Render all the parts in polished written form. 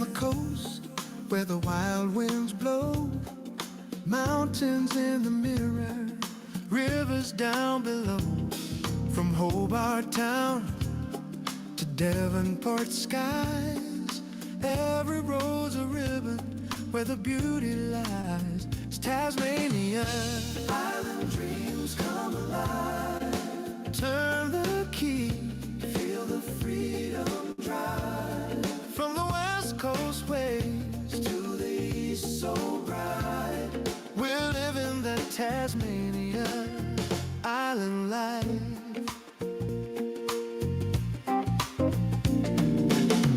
on the coast where the wild winds blow, mountains in the mirror, rivers down below. From Hobart Town to Devonport skies, every road's a ribbon where the beauty lies. It's Tasmania. Island dreams come alive. Turn the key, feel the freedom drive. From the west coast waves to the east so bright, we're living that Tasmania island life.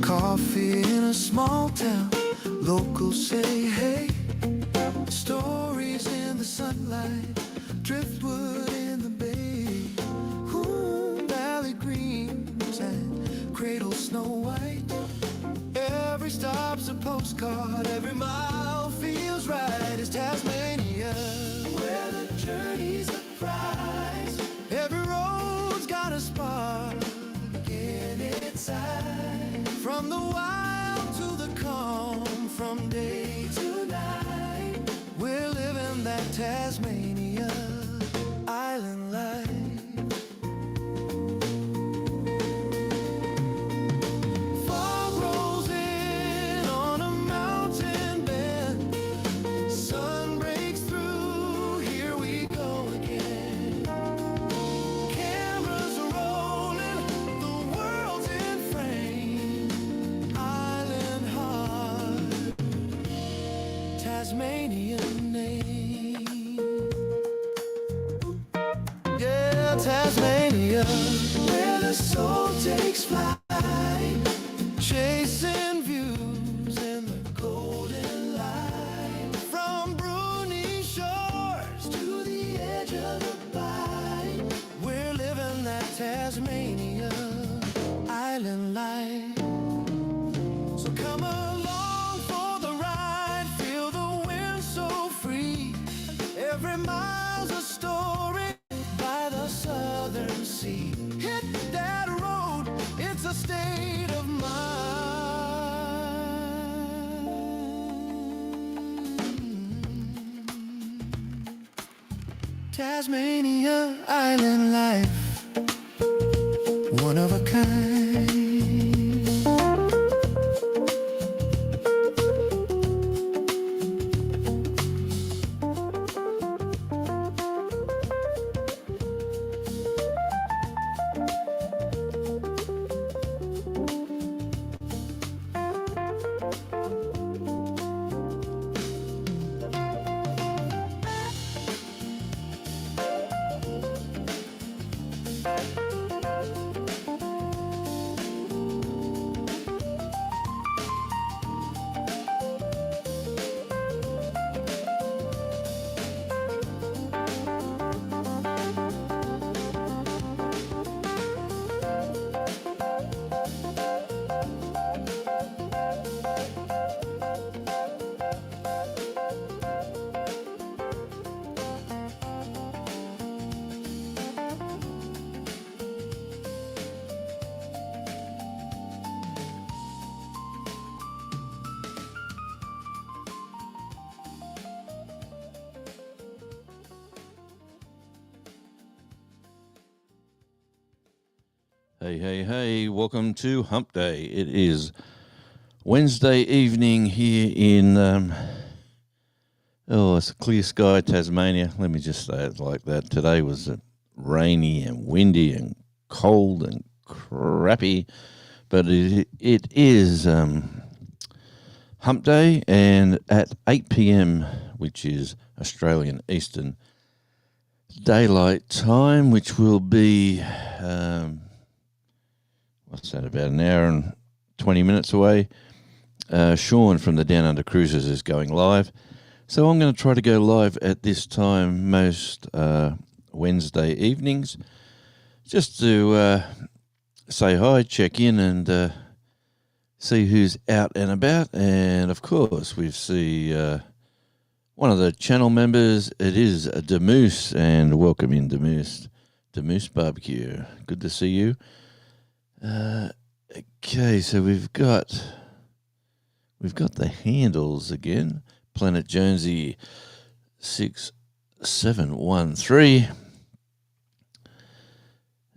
Coffee in a small town, locals say hey. Stories in the sunlight, driftwood in the bay. Valley greens and cradle snow white. Every stop's a postcard, every mile feels right. It's Tasmania, where the journey's a prize. Every road's got a spark in its eye. From the wild to the calm, from day to night, we're living that Tasmania island life. Fog rolls in on a mountain bend, sun breaks through, here we go again. Cameras are rolling, the world's in frame. Island heart, Tasmanian name. Yeah, Tasmania, where the soul takes flight, chasing views in the golden light. From Bruni shores to the edge of the Bight, we're living that Tasmania island life. So come along for the ride, feel the wind so free. Every mile's a story by the southern sea. Hit that road, it's a state of mind. Tasmania island life, one of a kind. Hey, welcome to Hump Day. It is Wednesday evening here in, it's a clear sky, Tasmania. Let me just say it like that. Today was rainy and windy and cold and crappy, but it is Hump Day, and at 8 p.m, which is Australian Eastern Daylight Time, which will be... what's that, about an hour and 20 minutes away. Sean from the Down Under Cruisers is going live. So I'm going to try to go live at this time most Wednesday evenings, just to say hi, check in, and see who's out and about. And, of course, we see one of the channel members. It is Demoose, and welcome in, Demoose. Demoose Barbecue. Good to see you. Okay, so we've got we've got the handles again. Planet Jonesy 6713.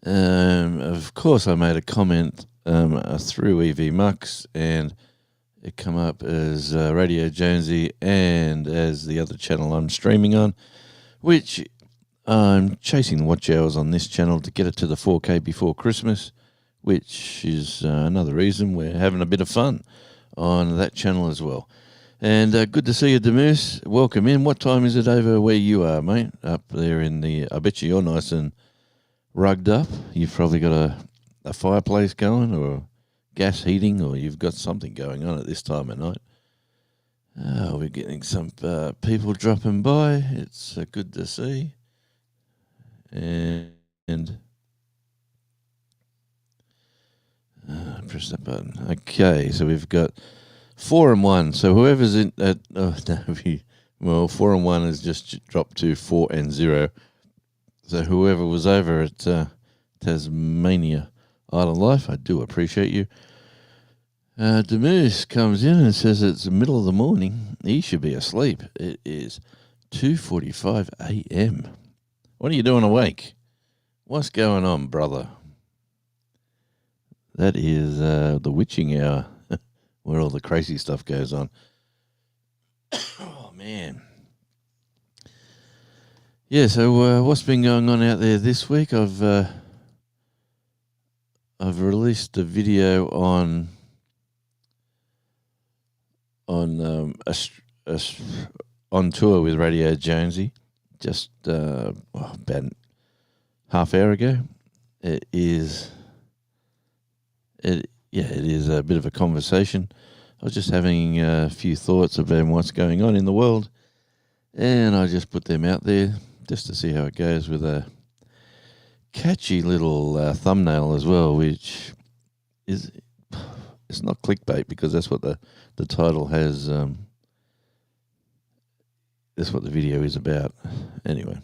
Of course, I made a comment through EV Mux, and it come up as Radio Jonesy and as the other channel I'm streaming on, which I'm chasing watch hours on this channel to get it to the 4K before Christmas, which is another reason we're having a bit of fun on that channel as well. And good to see you, Demoose. Welcome in. What time is it over where you are, mate? Up there in the... I bet you're nice and rugged up. You've probably got a fireplace going or gas heating, or you've got something going on at this time of night. We're getting some people dropping by. It's good to see. And press that button. Okay, so we've got 4 and 1. So whoever's in at 4 and 1 has just dropped to 4 and 0. So whoever was over at Tasmania Island Life, I do appreciate you. Demoose comes in and says it's the middle of the morning. He should be asleep. It is 2:45 a.m. What are you doing awake? What's going on, brother? That is the witching hour, where all the crazy stuff goes on. Oh, man. Yeah, so what's been going on out there this week? I've released a video on tour with Radio Jonesy just about half hour ago. It is a bit of a conversation. I was just having a few thoughts about what's going on in the world, and I just put them out there just to see how it goes, with a catchy little thumbnail as well, which is, it's not clickbait because that's what the title has. That's what the video is about. Anyway,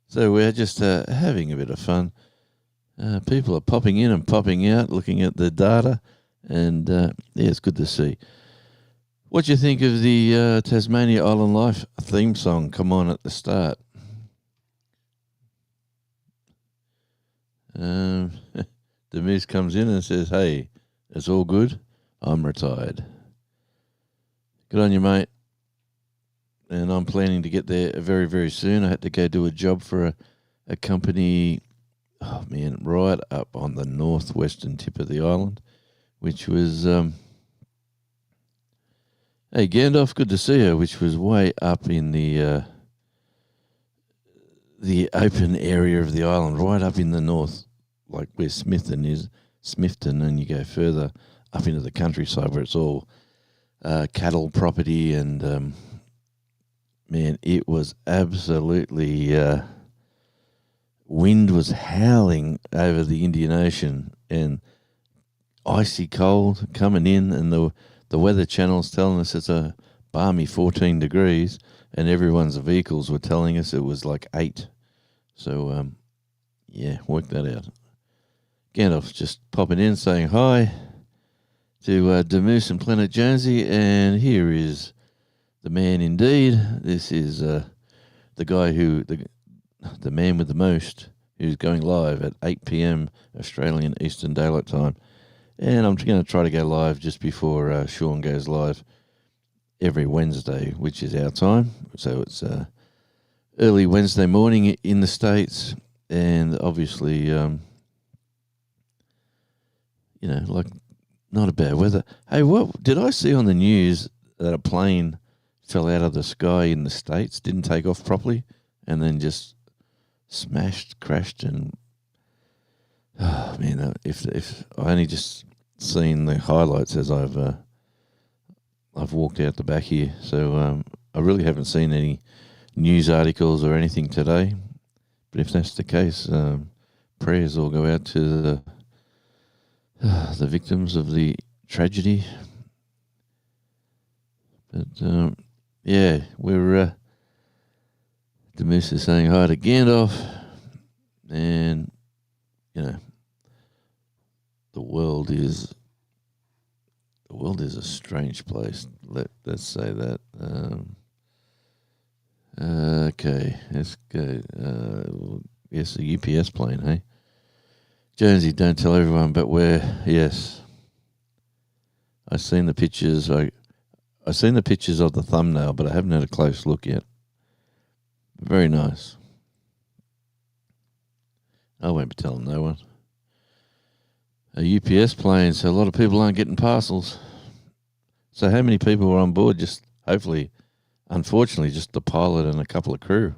so we're just having a bit of fun. People are popping in and popping out, looking at the data, and yeah, it's good to see. What do you think of the Tasmania Island Life theme song come on at the start? The Moose comes in and says, "Hey, it's all good. I'm retired." Good on you, mate. And I'm planning to get there very, very soon. I had to go do a job for a company, oh man, right up on the northwestern tip of the island, which was, hey Gandalf, good to see you, which was way up in the open area of the island, right up in the north, like where Smithton is, and you go further up into the countryside where it's all cattle property, and man, it was absolutely, wind was howling over the Indian Ocean and icy cold coming in, and the weather channel's telling us it's a balmy 14 degrees, and everyone's vehicles were telling us it was like 8. So, yeah, work that out. Gandalf's just popping in saying hi to Demoose and Planet Jonesy, and here is the man indeed. This is the guy who, the man with the most, who's going live at 8 p.m. Australian Eastern Daylight Time. And I'm going to try to go live just before Sean goes live every Wednesday, which is our time. So it's early Wednesday morning in the States, and obviously, like, not a bad weather. Hey, what did I see on the news that a plane fell out of the sky in the States, didn't take off properly, and then just crashed, and oh man, if I only just seen the highlights as I've walked out the back here, so I really haven't seen any news articles or anything today. But if that's the case, prayers all go out to the victims of the tragedy. But yeah, we're Demoose is saying hi to Gandalf, and the world is The world is a strange place. Let's say that. Okay, let's go. Yes, a UPS plane, hey? Jonesy, don't tell everyone, but where? Yes. I've seen the pictures. I've seen the pictures of the thumbnail, but I haven't had a close look yet. Very nice. I won't be telling no one. A UPS plane, so a lot of people aren't getting parcels. So how many people were on board? Just hopefully, unfortunately, just the pilot and a couple of crew.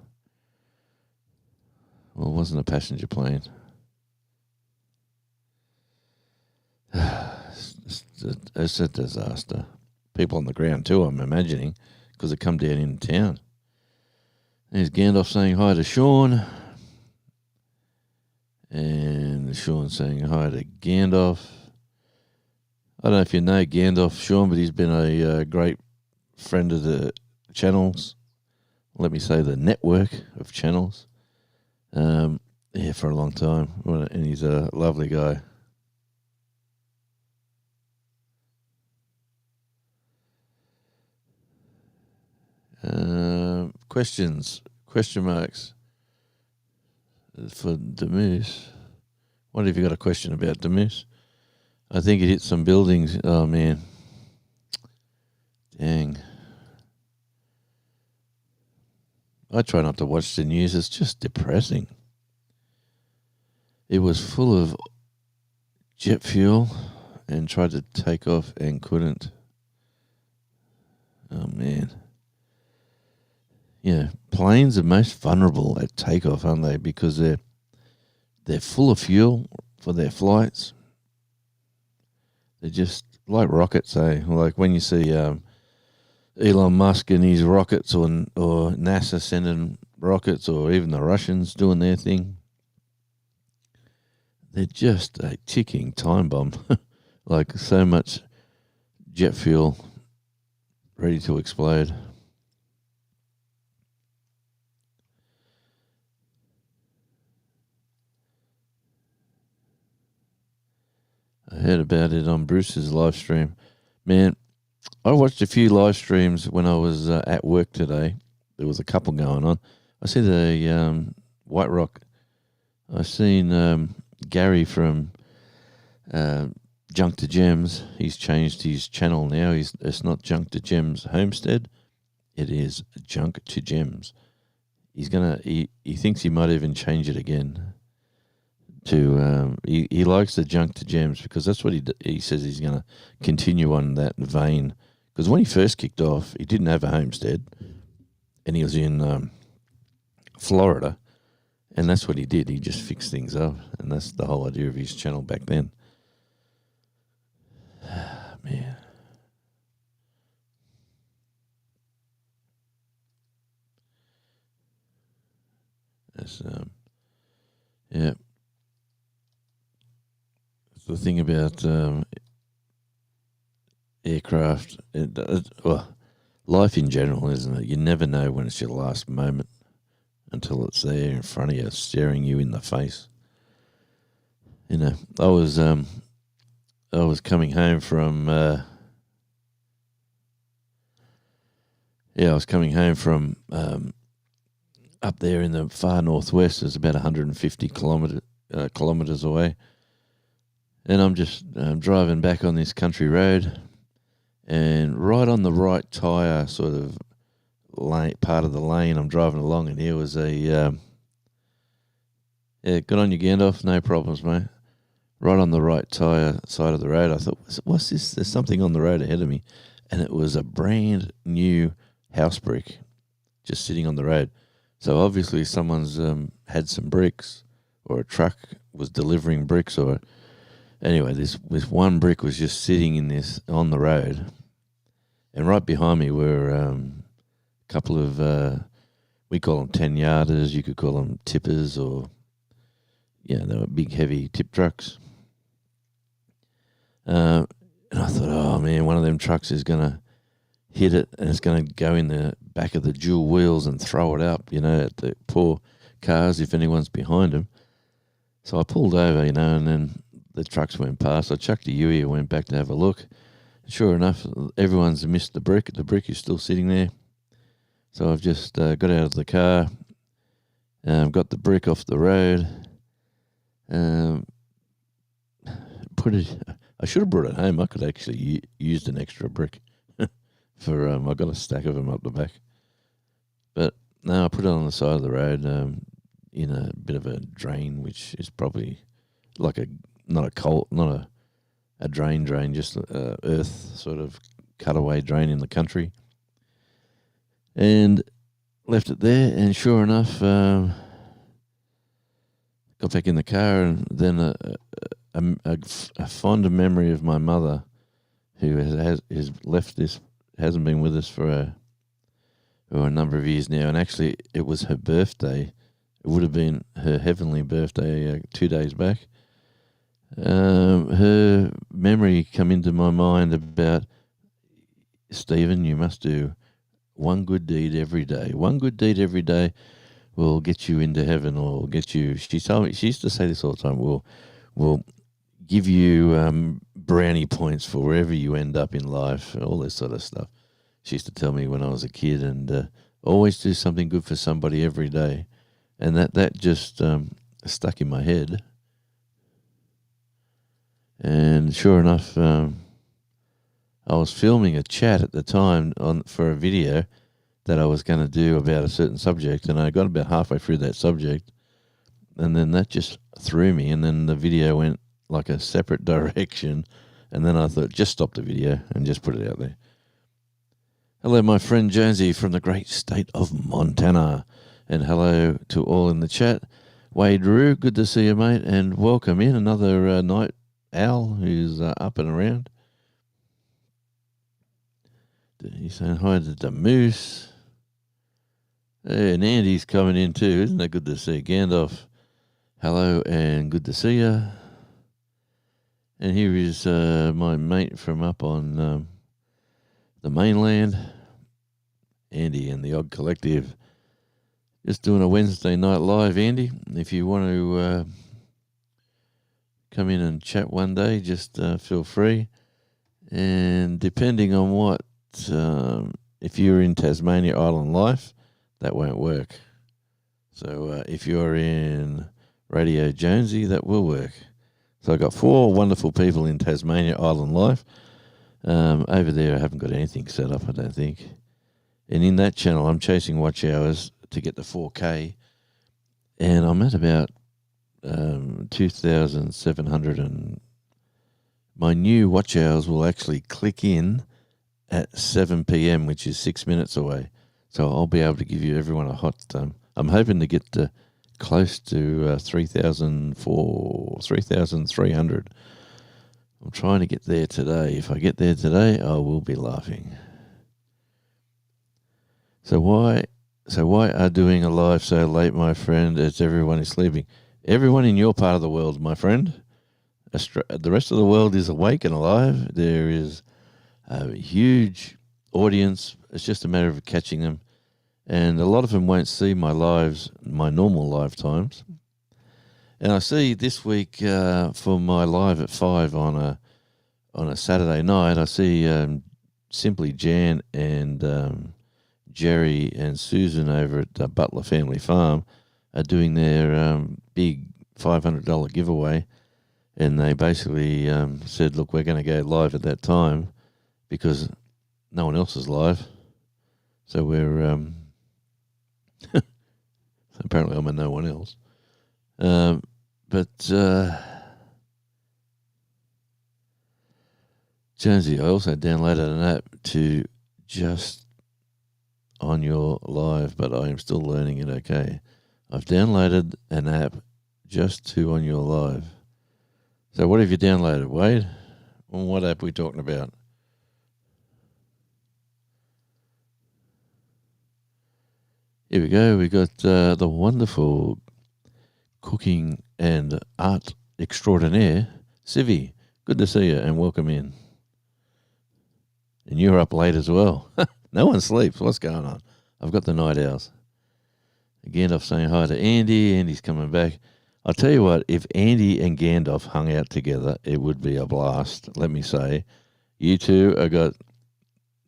Well, it wasn't a passenger plane. It's a disaster. People on the ground too, I'm imagining, because they come down into town. There's Gandalf saying hi to Sean. And Sean saying hi to Gandalf. I don't know if you know Gandalf, Sean, but he's been a great friend of the channels. Let me say the network of channels. Yeah, for a long time. And he's a lovely guy. Questions, question marks for Demoose. What have you got a question about, Demoose? I think it hit some buildings. Oh, man. Dang. I try not to watch the news. It's just depressing. It was full of jet fuel and tried to take off and couldn't. Oh, man. Yeah, planes are most vulnerable at takeoff, aren't they? Because they're full of fuel for their flights. They're just like rockets, eh? Like when you see Elon Musk and his rockets, or NASA sending rockets, or even the Russians doing their thing. They're just a ticking time bomb. Like so much jet fuel ready to explode. I heard about it on Bruce's live stream. Man, I watched a few live streams when I was at work today. There was a couple going on. I see the White Rock. I seen Gary from Junk to Gems. He's changed his channel now. It's not Junk to Gems Homestead. It is Junk to Gems. He thinks he might even change it again. He likes the Junk to Gems because that's what he says he's going to continue on that vein. Because when he first kicked off, he didn't have a homestead, and he was in Florida, and that's what he did. He just fixed things up, and that's the whole idea of his channel back then. Man. That's yeah. The thing about aircraft, life in general, isn't it? You never know when it's your last moment until it's there in front of you, staring you in the face. You know, I was coming home from up there in the far northwest. It's about 150 kilometers away. And I'm just driving back on this country road, and right on the right tyre sort of part of the lane I'm driving along, and here was good on you, Gandalf, no problems, mate. Right on the right tyre side of the road, I thought, what's this? There's something on the road ahead of me. And it was a brand new house brick just sitting on the road. So obviously someone's had some bricks, or a truck was delivering bricks, or... Anyway, this one brick was just sitting on the road, and right behind me were a couple of we call them 10-yarders. You could call them tippers, or they were big, heavy tip trucks. And I thought, oh man, one of them trucks is gonna hit it, and it's gonna go in the back of the dual wheels and throw it up, at the poor cars if anyone's behind them. So I pulled over, and then the trucks went past. I chucked a Yui and went back to have a look. Sure enough, everyone's missed the brick. The brick is still sitting there. So I've just got out of the car, got the brick off the road, put it. I should have brought it home. I could actually used an extra brick for. I got a stack of them up the back, but no, I put it on the side of the road in a bit of a drain, which is probably like a drain, just earth sort of cutaway drain in the country, and left it there. And sure enough, got back in the car, and then a fond memory of my mother, who has left this, hasn't been with us for a number of years now, and actually it was her birthday. It would have been her heavenly birthday 2 days back. Her memory come into my mind about, Stephen, you must do one good deed every day. One good deed every day will get you into heaven, or get you. She told me, she used to say this all the time. Will give you brownie points for wherever you end up in life, all this sort of stuff. She used to tell me when I was a kid, and always do something good for somebody every day, and that just stuck in my head. And sure enough, I was filming a chat at the time for a video that I was going to do about a certain subject, and I got about halfway through that subject, and then that just threw me, and then the video went like a separate direction, and then I thought, just stop the video and just put it out there. Hello, my friend Jonesy from the great state of Montana, and hello to all in the chat. Wade Rue, good to see you, mate, and welcome in another night owl who's up and around. He's saying hi to the moose. Hey, and Andy's coming in too. Isn't that good to see? Gandalf, hello and good to see you. And here is my mate from up on the mainland, Andy and the Odd Collective. Just doing a Wednesday night live, Andy. If you want to come in and chat one day, just feel free. And depending on what, if you're in Tasmania Island Life, that won't work. So if you're in Radio Jonesy, that will work. So I've got 4 wonderful people in Tasmania Island Life. Over there, I haven't got anything set up, I don't think. And in that channel, I'm chasing watch hours to get to 4K. And I'm at about 2,700, and my new watch hours will actually click in at 7 p.m., which is 6 minutes away. So I'll be able to give you everyone a hot I'm hoping to get to close to 3,300. I'm trying to get there today. If I get there today, I will be laughing. So why are doing a live so late, my friend, as everyone is sleeping? Everyone in your part of the world, my friend. The rest of the world is awake and alive. There is a huge audience. It's just a matter of catching them. And a lot of them won't see my normal live times. And I see this week for my live at 5 on a Saturday night, I see Simply Jan and Jerry and Susan over at Butler Family Farm are doing their big $500 giveaway. And they basically said, look, we're going to go live at that time because no one else is live. So we're so apparently I'm a no one else. But Jonesy, I also downloaded an app to just on your live, but I am still learning it, okay. I've downloaded an app just to on your live. So what have you downloaded, Wade? What app are we talking about? Here we go. We got the wonderful cooking and art extraordinaire, Civi. Good to see you and welcome in. And you're up late as well. No one sleeps. What's going on? I've got the night owls. Again, I'm saying hi to Andy. Andy's coming back. I'll tell you what, if Andy and Gandalf hung out together, it would be a blast, let me say. you two have got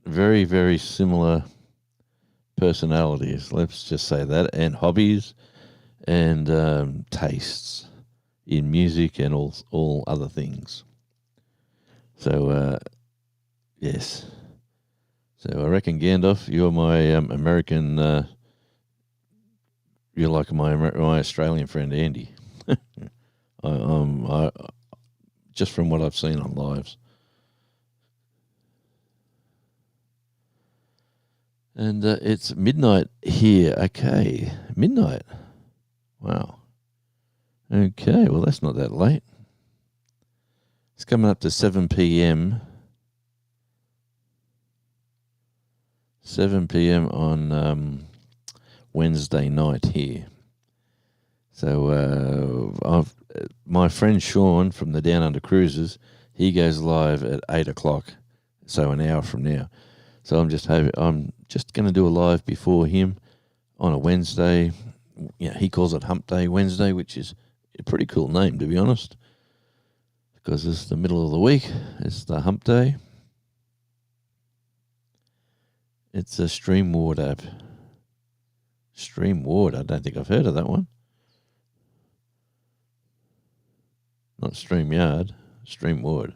very, very similar personalities. Let's just say that, and hobbies and tastes in music and all other things. So yes. So I reckon Gandalf, you're my American. You're like my Australian friend Andy. I just from what I've seen on lives. And it's midnight here. Okay, midnight. Wow. Okay, well that's not that late. It's coming up to 7 p.m. 7 p.m. on Wednesday night here. So my friend Sean from the Down Under Cruises, he goes live at 8 o'clock, so an hour from now. So I'm just going to do a live before him on a Wednesday. Yeah, he calls it Hump Day Wednesday, which is a pretty cool name, to be honest, because it's the middle of the week. It's the Hump Day. It's a StreamWard app. StreamWard, I don't think I've heard of that one. Not StreamYard, StreamWard.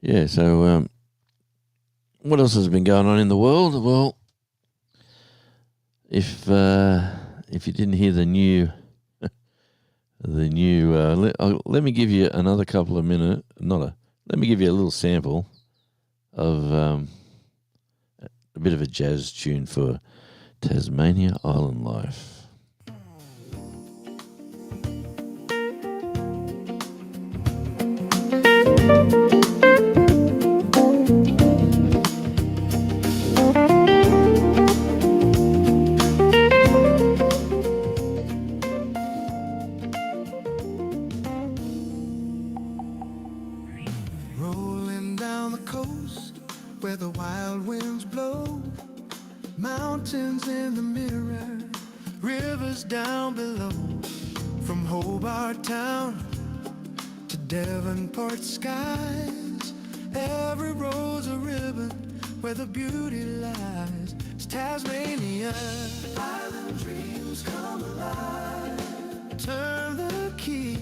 Yeah, so what else has been going on in the world? Well, if you didn't hear the new, let me give you another couple of minutes. Let me give you a little sample of a bit of a jazz tune for Tasmania Island Life. Rolling down the coast where the wild winds blow, mountains in the mirror, rivers down below. From Hobart Town to Devonport skies, every road's a ribbon where the beauty lies. It's Tasmania. Island dreams come alive. Turn the key,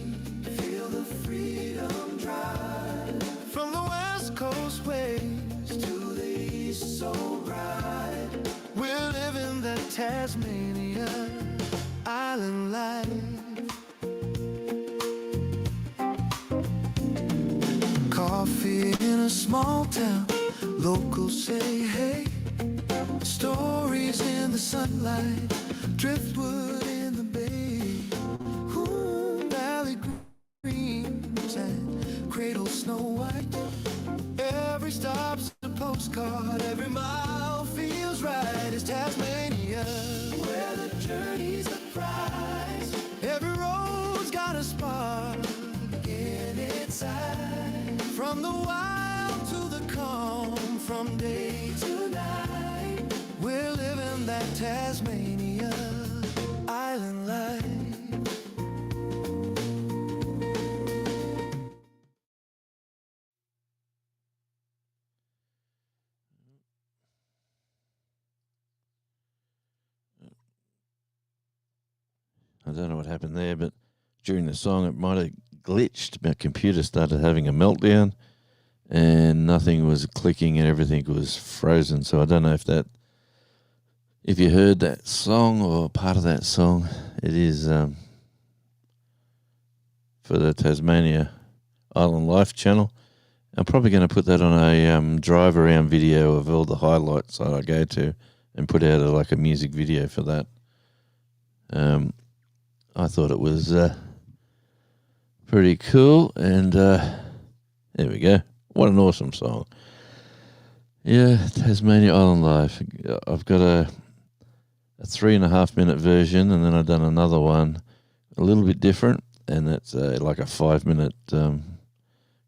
feel the freedom drive. From the west coast waves to the east so bright, we're living that Tasmania island life. Coffee in a small town, locals say hey. Stories in the sunlight, driftwood in the bay. Valley greens and cradle snow white. Every stop's a postcard, every mile feels right. It's Tasmania, where the journey's a prize. Every road's got a spark in its eye. From the wild to the calm, from day to night, we're living that Tasmania island life. I don't know what happened there, but during the song it might have glitched. My computer started having a meltdown and nothing was clicking and everything was frozen. So I don't know if you heard that song or part of that song. It is for the Tasmania Island Life channel. I'm probably going to put that on a drive around video of all the highlights that I go to and put out a music video for that. I thought it was pretty cool, and there we go. What an awesome song. Yeah, Tasmania Island Life. I've got a 3.5 minute version, and then I've done another one a little bit different, and that's like a 5 minute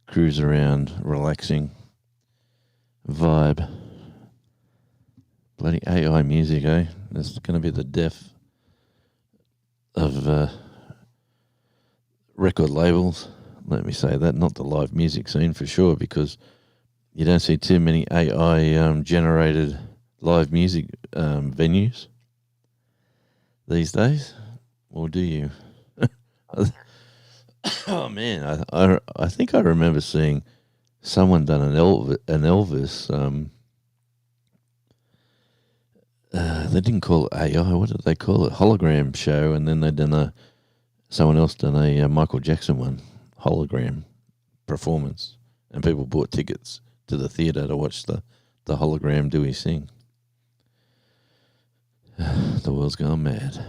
cruise around, relaxing vibe. Bloody AI music, eh? It's going to be the death of record labels. Let me say that, not the live music scene for sure, because you don't see too many AI generated live music venues these days, or do you? Oh man, I think I remember seeing someone done an Elvis. They didn't call it AI. What did they call it? Hologram show, and then they done someone else done a Michael Jackson one, hologram performance, and people bought tickets to the theatre to watch the hologram do his thing. The world's gone mad.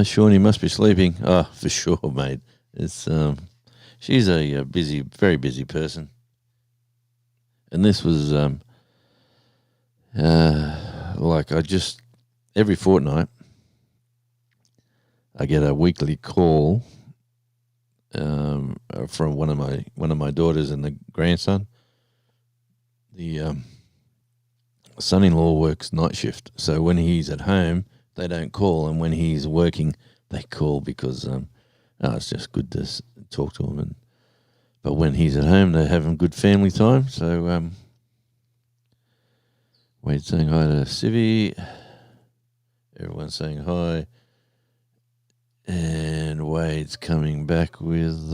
Sean, you must be sleeping. Oh, for sure, mate. It's she's a busy, very busy person, and this was like every fortnight I get a weekly call from one of my daughters and the grandson. The son-in-law works night shift, so when he's at home, they don't call, and when he's working, they call because it's just good to talk to him. But when he's at home, they're having good family time. So Wade's saying hi to Civi. Everyone's saying hi, and Wade's coming back with.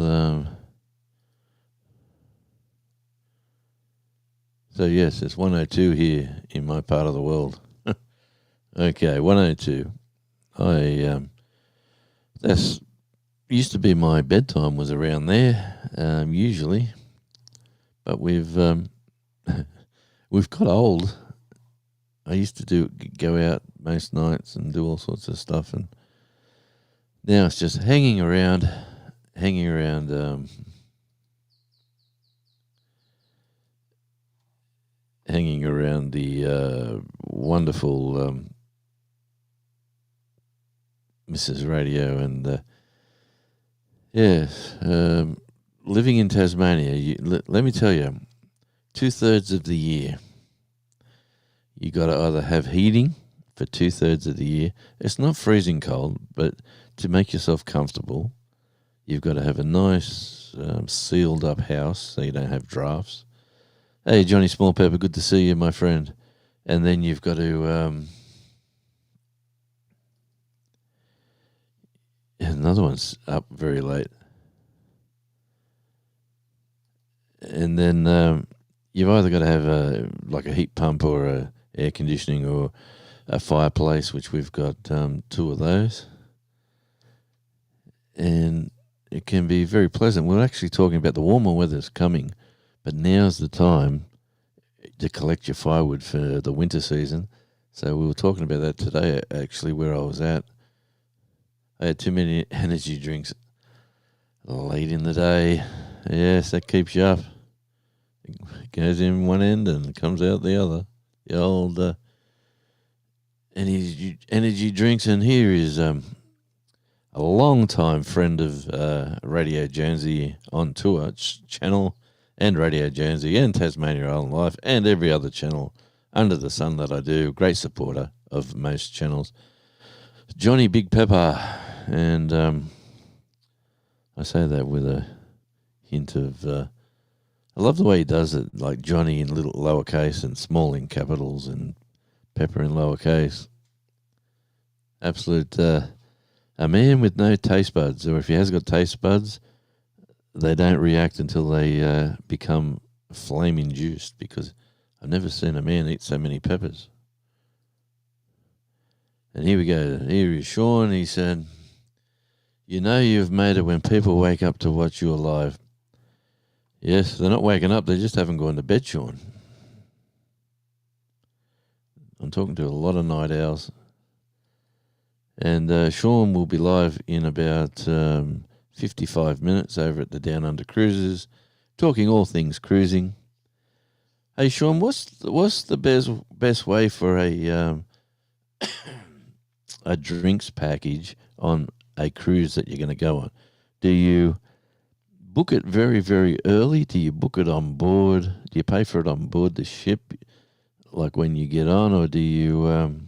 So yes, it's 102 here in my part of the world. Okay, 102. That's used to be my bedtime was around there, usually, but we've got old. I used to go out most nights and do all sorts of stuff, and now it's just hanging around the wonderful Mrs. Radio, and yes, living in Tasmania. Let me tell you, 2/3 of the year, you got to either have heating for 2/3 of the year. It's not freezing cold, but to make yourself comfortable, you've got to have a nice sealed up house so you don't have drafts. Hey, Johnny Smallpepper, good to see you, my friend. And then you've got to another one's up very late. And then you've either got to have a heat pump or a air conditioning or a fireplace, which we've got 2 of those. And it can be very pleasant. We're actually talking about the warmer weather's coming, but now's the time to collect your firewood for the winter season. So we were talking about that today, actually, where I was at. I had too many energy drinks late in the day. Yes, that keeps you up. It goes in one end and it comes out the other. The old energy drinks. And here is a long-time friend of Radio Jonesy on tour channel, and Radio Jonesy and Tasmania Island Life and every other channel under the sun that I do. Great supporter of most channels. Johnny Big Pepper. And I say that with a hint of... I love the way he does it, like Johnny in little lowercase and small in capitals and Pepper in lowercase. Absolute... a man with no taste buds, or if he has got taste buds, they don't react until they become flame-induced, because I've never seen a man eat so many peppers. And here we go. Here is Sean. He said, "You know you've made it when people wake up to watch you live." Yes, they're not waking up. They just haven't gone to bed, Sean. I'm talking to a lot of night owls. And Sean will be live in about 55 minutes over at the Down Under Cruises, talking all things cruising. Hey, Sean, what's the best way for a drinks package on a cruise that you're going to go on? Do you book it very, very early? Do you book it on board? Do you pay for it on board the ship, like when you get on, or do you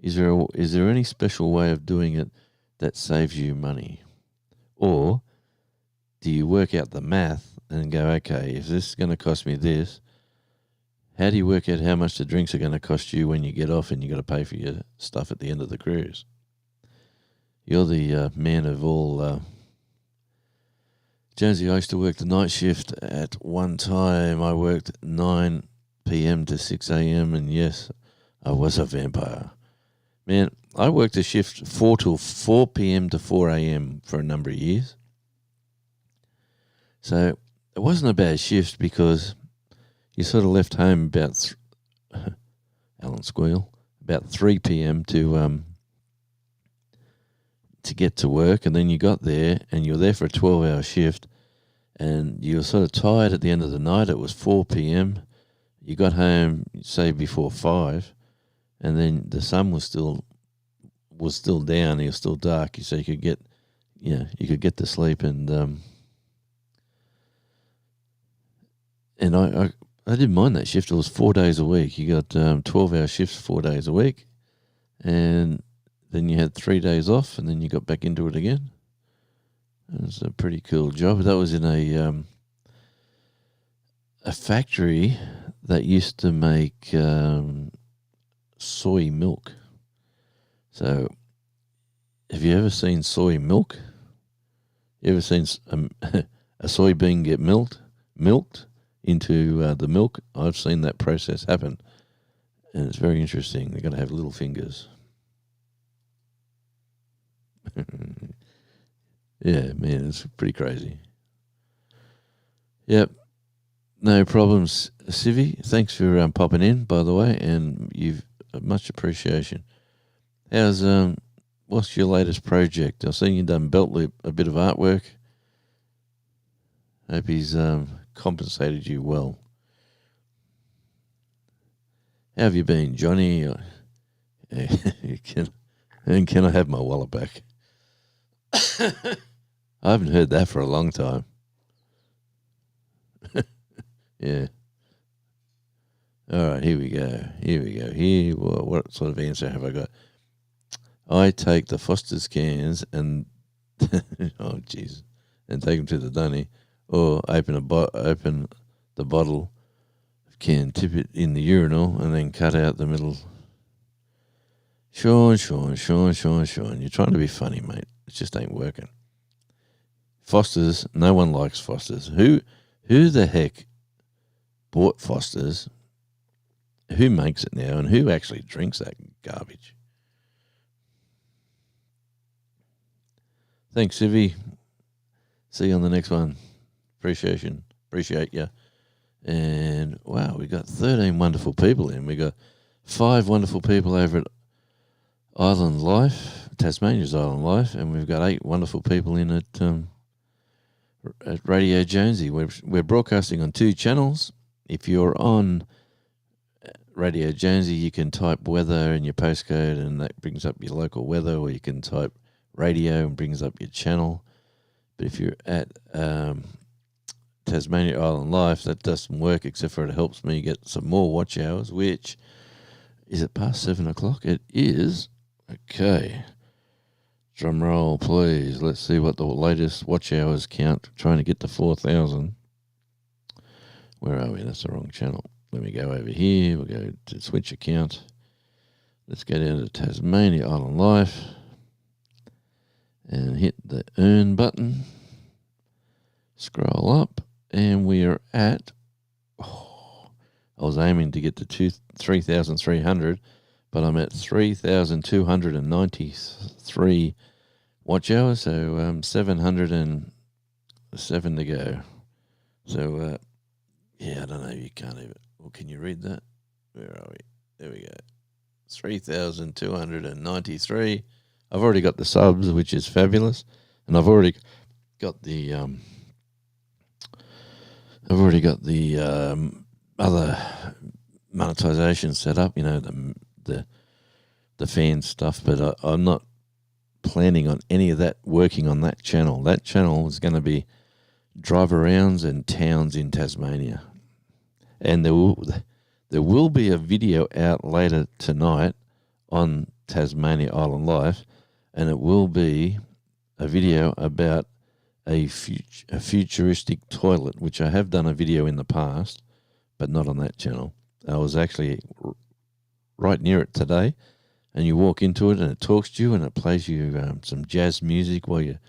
Is there any special way of doing it that saves you money? Or do you work out the math and go, okay, if this is going to cost me this, how do you work out how much the drinks are going to cost you when you get off and you got to pay for your stuff at the end of the cruise? You're the man of all. Jonesy, I used to work the night shift. At one time, I worked 9 p.m. to 6 a.m. and yes, I was a vampire. Man, I worked a shift 4 p.m. to 4 a.m. for a number of years. So it wasn't a bad shift because you sort of left home about Alan Squeal, about 3 p.m. to get to work, and then you got there and you were there for a 12-hour shift, and you were sort of tired at the end of the night. It was 4 p.m. You got home, say, before 5, and then the sun was still down. It was still dark, so you could get to sleep. And I didn't mind that shift. It was 4 days a week. You got 12-hour shifts 4 days a week, and then you had 3 days off, and then you got back into it again. It was a pretty cool job. That was in a factory that used to make soy milk. So, have you ever seen soy milk? You ever seen a soybean get milked into the milk? I've seen that process happen, and it's very interesting. They're going to have little fingers. Yeah, man, it's pretty crazy. Yep, no problems, Civi. Thanks for popping in, by the way, and you've much appreciation. How's what's your latest project? I've seen you done Belt Loop, a bit of artwork. Hope he's compensated you well. How have you been, Johnny? Can I have my wallet back? I haven't heard that for a long time. Yeah. All right, here we go. What sort of answer have I got? I take the Foster's cans and oh jeez, and take them to the dunny, or open the bottle of can, tip it in the urinal, and then cut out the middle. Sean. You're trying to be funny, mate. It just ain't working. Foster's, no one likes Foster's. Who the heck bought Foster's? Who makes it now, and who actually drinks that garbage? Thanks, Ivy. See you on the next one. Appreciate you. And wow, we got 13 wonderful people in. We got 5 wonderful people over at Island Life, Tasmania's Island Life, and we've got 8 wonderful people in at Radio Jonesy. We're broadcasting on 2 channels. If you're on Radio Jonesy, you can type weather in your postcode, and that brings up your local weather, or you can type radio and brings up your channel. But if you're at Tasmania Island Life, that doesn't work, except for it helps me get some more watch hours, which is it past 7 o'clock? It is. Okay. Drum roll, please. Let's see what the latest watch hours count. Trying to get to 4,000. Where are we? That's the wrong channel. Let me go over here. We'll go to switch account. Let's go down to Tasmania Island Life and hit the earn button. Scroll up, and we are at. I was aiming to get to 3,300, but I'm at 3,293 watch hours, so 707 to go. So, yeah, I don't know. You can't even. Well, can you read that? Where are we? There we go. 3,293. I've already got the subs, which is fabulous, and I've already got the other monetization set up. You know, the fan stuff, but I'm not planning on any of that working on that channel. That channel is going to be drive arounds and towns in Tasmania, and there will be a video out later tonight on Tasmania Island Life, and it will be a video about a futuristic toilet, which I have done a video in the past, but not on that channel. I was actually right near it today, and you walk into it and it talks to you and it plays you some jazz music while you're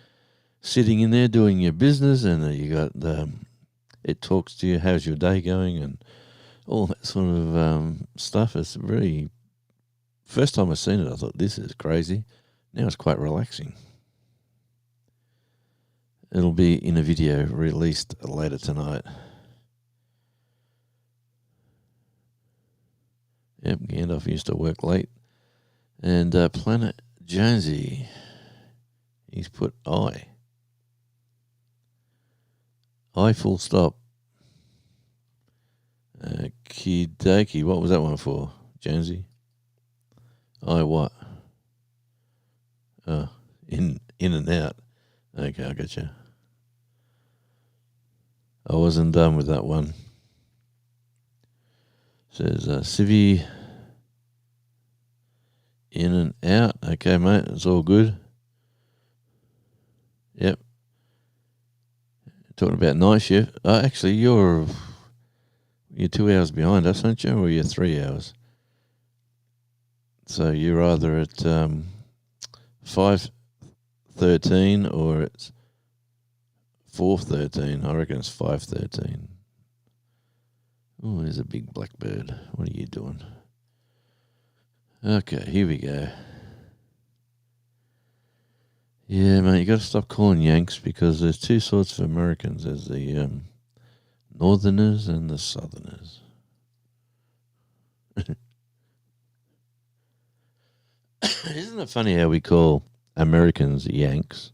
sitting in there doing your business, and you got it talks to you, how's your day going, and all that sort of stuff. It's really, first time I seen it, I thought, this is crazy. Now it's quite relaxing. It'll be in a video released later tonight. Yep, Gandalf used to work late. And Planet Jonesy, he's put I full stop. Kidaki, what was that one for, Jonesy? I what? Oh, in and out. Okay, I got you. I wasn't done with that one. Says Civi in and out. Okay, mate, it's all good. Yep. Talking about night shift. Actually, you're 2 hours behind us, aren't you? Or you're 3 hours? So you're either at 5:13 or it's 4:13. I reckon it's 5:13. Oh, there's a big blackbird. What are you doing? Okay, here we go. Yeah, mate, you got to stop calling Yanks, because there's two sorts of Americans. There's the Northerners and the Southerners. Isn't it funny how we call Americans Yanks,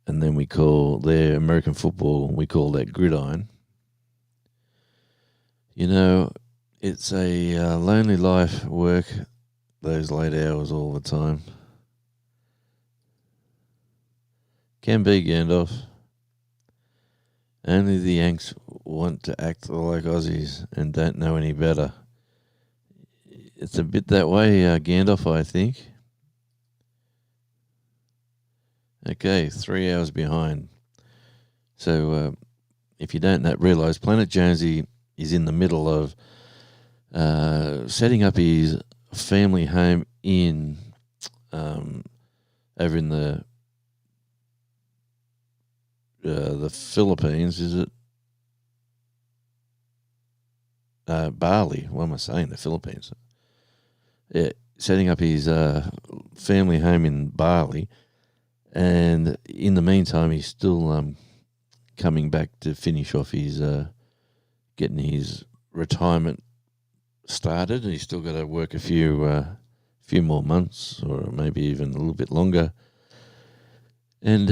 and then we call their American football, we call that gridiron? You know, it's a lonely life, work those late hours all the time. Can be, Gandalf. Only the Yanks want to act like Aussies and don't know any better. It's a bit that way, Gandalf, I think. Okay, 3 hours behind. So if you don't realise, Planet Jonesy is in the middle of setting up his family home in over in the Philippines. Is it Bali? What am I saying? The Philippines. Yeah, setting up his family home in Bali, and in the meantime, he's still coming back to finish off his getting his retirement started. He's still got to work a few more months, or maybe even a little bit longer, and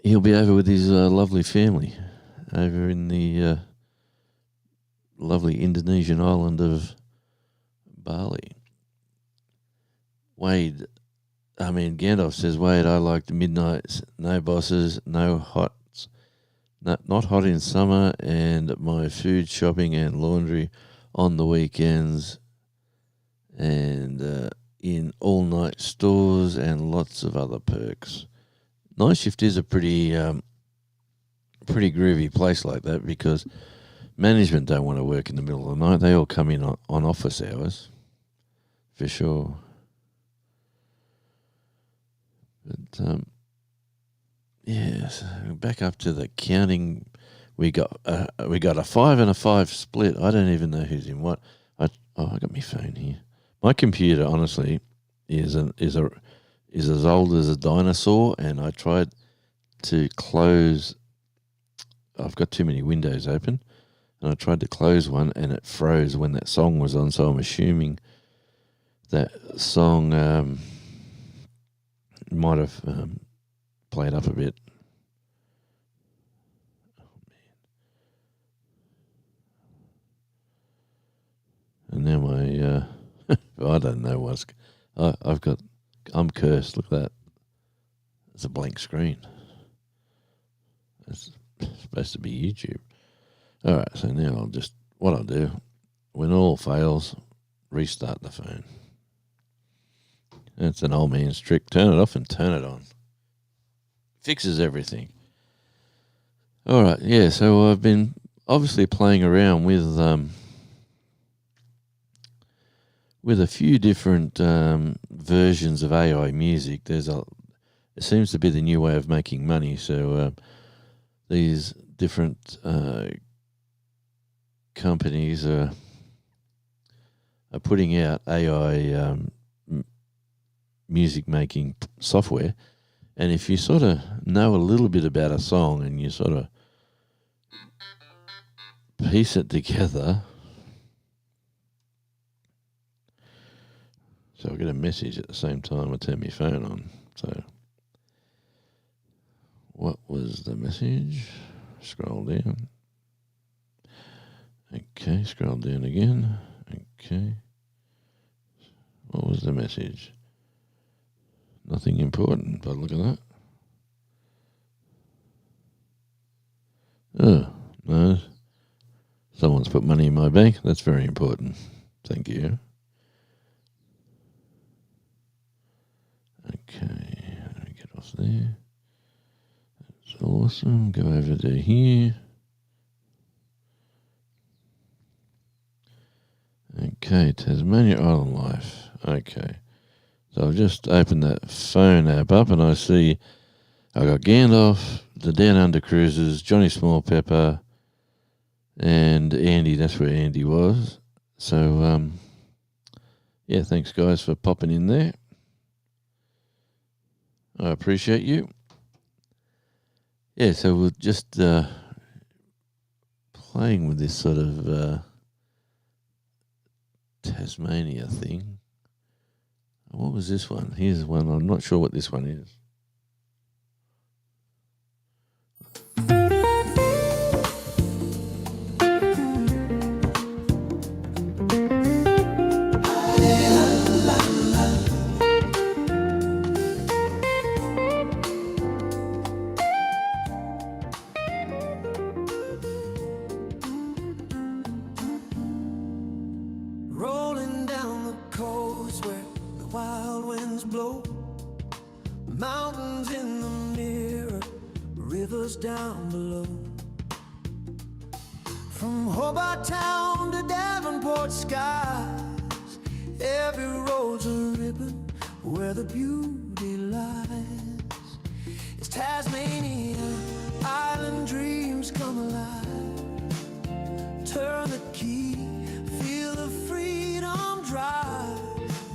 he'll be over with his lovely family over in the lovely Indonesian island of Bali. Gandalf says, Wade, I like the midnights, no bosses, no hots, not hot in summer, and my food shopping and laundry on the weekends, and in all-night stores and lots of other perks. Night shift is a pretty groovy place like that, because management don't want to work in the middle of the night. They all come in on office hours, for sure. But yes, back up to the counting. We got a 5 and a 5 split. I don't even know who's in what. I got my phone here. My computer, honestly, is as old as a dinosaur, and I tried to close. I've got too many windows open, and I tried to close one, and it froze when that song was on. So I'm assuming that song might have played up a bit. Oh, man. And now my I don't know what's. I'm cursed. Look at that. It's a blank screen. It's supposed to be YouTube. All right. So now what I'll do, when all fails, restart the phone. That's an old man's trick. Turn it off and turn it on. Fixes everything. All right, yeah, so I've been obviously playing around with a few different versions of AI music. It seems to be the new way of making money. So these different companies are putting out AI music making software, and if you sort of know a little bit about a song and you sort of piece it together. So I get a message at the same time I turn my phone on. So what was the message? Scroll down. Okay, scroll down again. Okay. What was the message? Nothing important, but look at that. Oh, no. Someone's put money in my bank. That's very important. Thank you. Okay, let me get off there. That's awesome. Go over to here. Okay, Tasmania Island Life. Okay. So I've just opened that phone app up and I see I got Gandalf, the Down Under Cruisers, Johnny Small Pepper, and Andy. That's where Andy was. So, yeah, thanks, guys, for popping in there. I appreciate you. Yeah, so we're just playing with this sort of Tasmania thing. What was this one? Here's one. I'm not sure what this one is. Rolling down the coast where the wild winds blow, mountains in the mirror, rivers down below. From Hobart Town to Davenport skies, every road's a ribbon where the beauty lies. It's Tasmania, island dreams come alive. Turn the key, feel the freedom drive.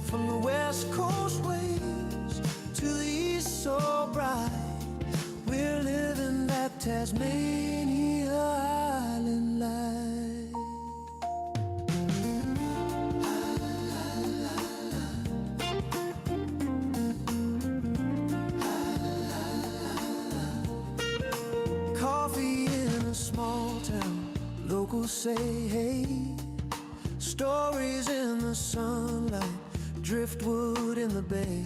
From the west coast waves to the east so bright, we're living that Tasmania island life. Coffee in a small town, locals say hey. Stories in the sunlight, driftwood in the bay.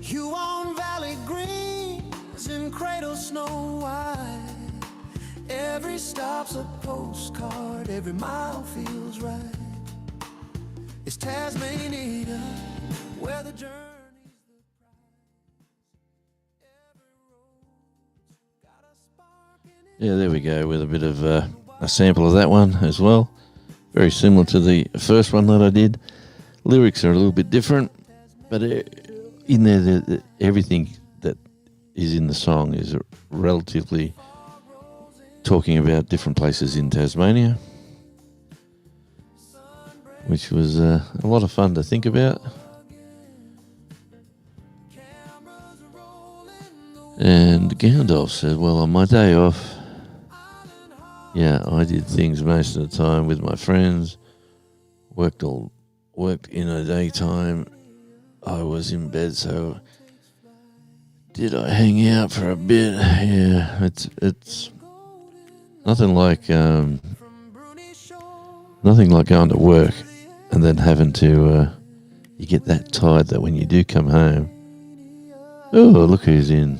Huon Valley greens and cradle snow white. Every stop's a postcard, every mile feels right. It's Tasmania, where the journey's the prize. Every road's got a spark in it. Yeah, there we go, with a bit of a sample of that one as well. Very similar to the first one that I did. Lyrics are a little bit different, but in there, everything that is in the song is relatively talking about different places in Tasmania, which was a lot of fun to think about. And Gandalf said, well, on my day off, yeah, I did things most of the time with my friends, worked in a daytime. I was in bed, so did I hang out for a bit? Yeah, it's nothing like going to work and then having to you get that tired that when you do come home, oh, look who's in.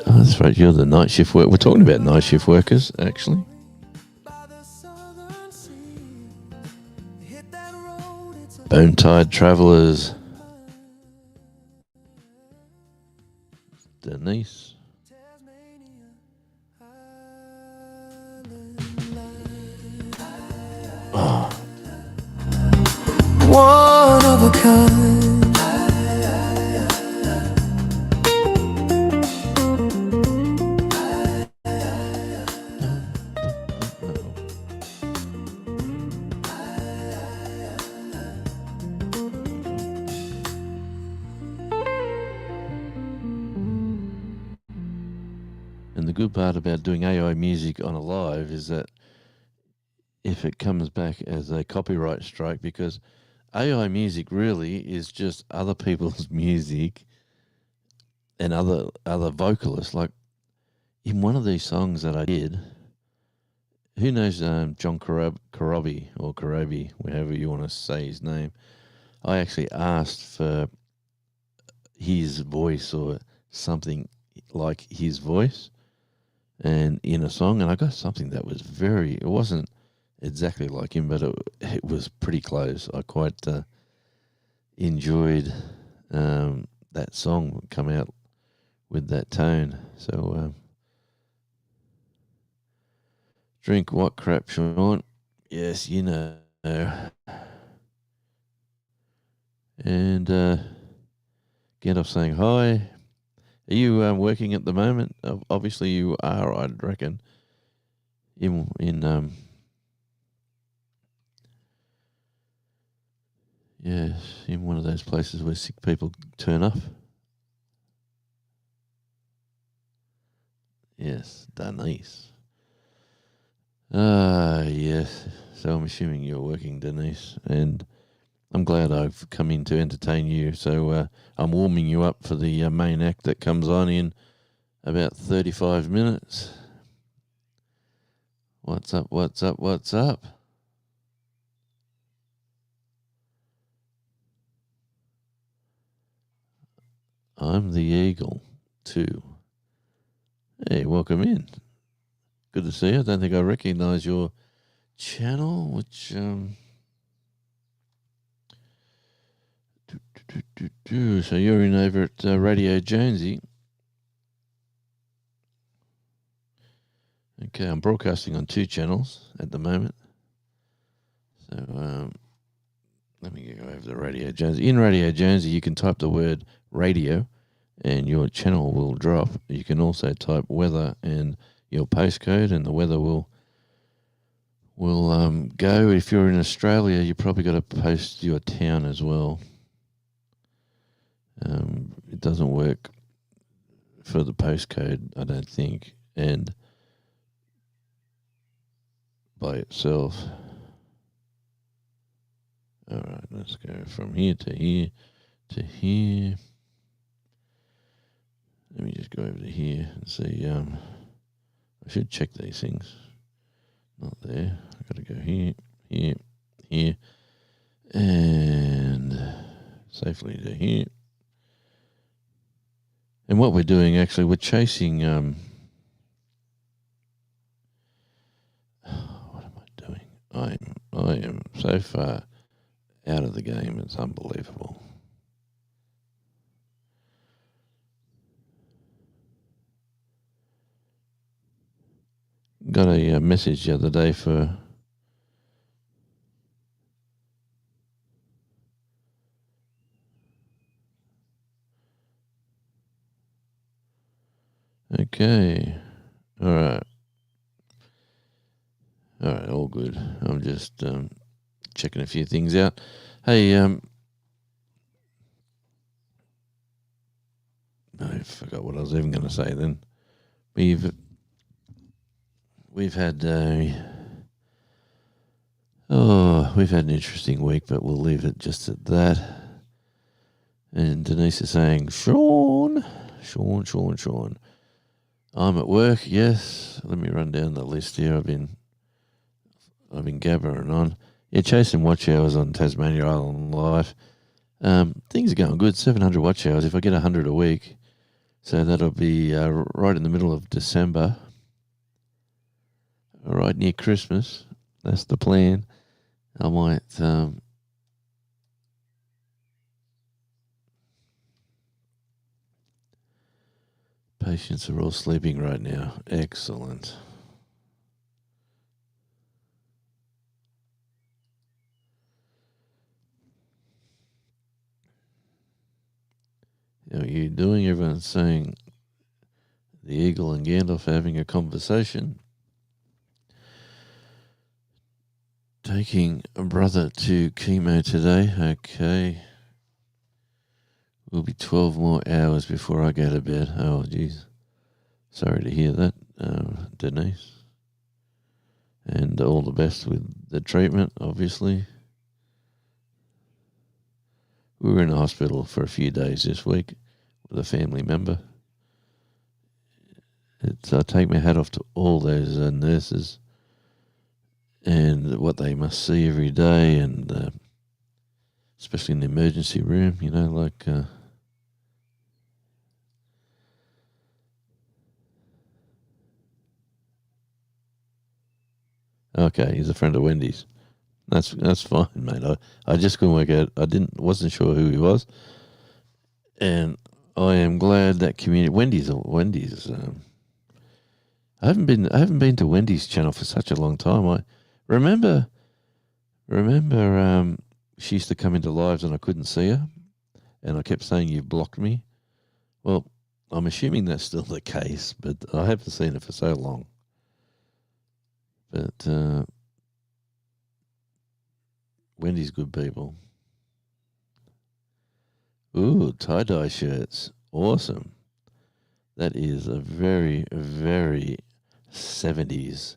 Oh, that's right, you're the night shift worker. We're talking about night shift workers, actually. Home Tide Travellers. Denise. One of a kind. And the good part about doing AI music on a live is that if it comes back as a copyright strike, because AI music really is just other people's music and other vocalists. Like in one of these songs that I did, who knows John Corabi or Corabi, whoever you want to say his name. I actually asked for his voice or something like his voice and in a song, and I got something that was it wasn't exactly like him, but it was pretty close. I quite enjoyed that song come out with that tone. So drink what crap, Sean? Yes, you know. And get off saying hi. Are you working at the moment? Obviously you are, I'd reckon. In yes, in one of those places where sick people turn up. Yes, Denise. Yes. So I'm assuming you're working, Denise, and I'm glad I've come in to entertain you. So I'm warming you up for the main act that comes on in about 35 minutes. What's up, what's up, what's up? I'm the Eagle, too. Hey, welcome in. Good to see you. I don't think I recognise your channel, which... So you're in over at Radio Jonesy. Okay, I'm broadcasting on 2 channels at the moment. So let me go over to Radio Jonesy. In Radio Jonesy, you can type the word radio and your channel will drop. You can also type weather and your postcode, and the weather will go. If you're in Australia, you probably got to post your town as well. It doesn't work for the postcode, I don't think, and by itself. All right, let's go from here to here to here. Let me just go over to here and see. I should check these things. Not there. I got to go here, here, here, and safely to here. And what we're doing, actually, we're chasing. What am I doing? I am so far out of the game. It's unbelievable. Got a message the other day for. Okay. All right. All right, all good. I'm just checking a few things out. Hey, I forgot what I was even going to say then. We've had we've had an interesting week, but we'll leave it just at that. And Denise is saying, Sean. I'm at work, yes. Let me run down the list here. I've been gabbering on. Yeah, chasing watch hours on Tasmania Island Live. Things are going good. 700 watch hours. If I get 100 a week, so that'll be right in the middle of December, right near Christmas. That's the plan. I might Patients are all sleeping right now. Excellent. How are you doing? Everyone's saying the eagle and Gandalf are having a conversation. Taking a brother to chemo today. Okay. Will be 12 more hours before I go to bed. Oh, geez. Sorry to hear that, Denise. And all the best with the treatment, obviously. We were in the hospital for a few days this week with a family member. I take my hat off to all those nurses and what they must see every day, and especially in the emergency room, like... Okay, he's a friend of Wendy's. That's fine, mate. I just couldn't work out. Wasn't sure who he was, and I am glad that community. Wendy's. I haven't been to Wendy's channel for such a long time. I remember. She used to come into lives and I couldn't see her, and I kept saying, "You've blocked me." Well, I'm assuming that's still the case, but I haven't seen her for so long. But Wendy's good people. Ooh, tie-dye shirts. Awesome. That is a very, very 70s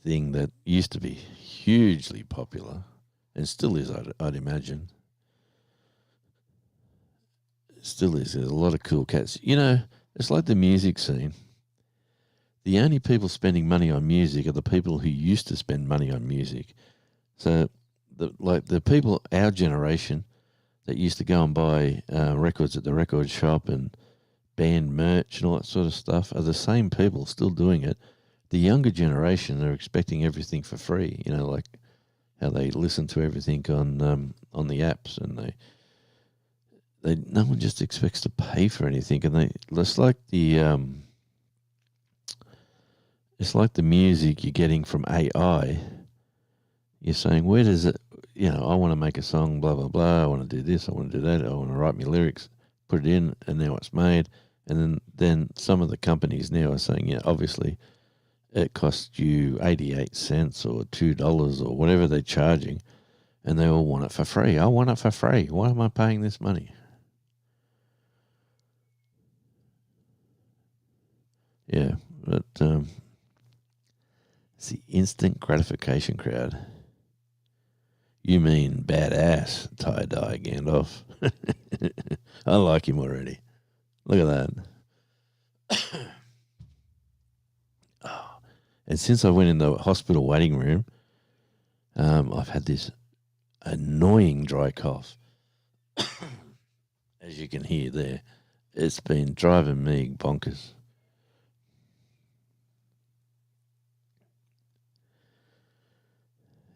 thing that used to be hugely popular and still is, I'd imagine. Still is. There's a lot of cool cats. It's like the music scene. The only people spending money on music are the people who used to spend money on music. So, the people, our generation, that used to go and buy records at the record shop and band merch and all that sort of stuff, are the same people still doing it. The younger generation are expecting everything for free. Like how they listen to everything on the apps, and no one just expects to pay for anything, and it's like the. It's like the music you're getting from AI. You're saying, where does it, I want to make a song, blah, blah, blah. I want to do this. I want to do that. I want to write my lyrics, put it in, and now it's made. And then some of the companies now are saying, obviously it costs you 88 cents or $2 or whatever they're charging, and they all want it for free. I want it for free. Why am I paying this money? Yeah, but... it's the instant gratification crowd. You mean badass tie-dye Gandalf. I like him already. Look at that. Oh. And since I went in the hospital waiting room, I've had this annoying dry cough. As you can hear there. It's been driving me bonkers.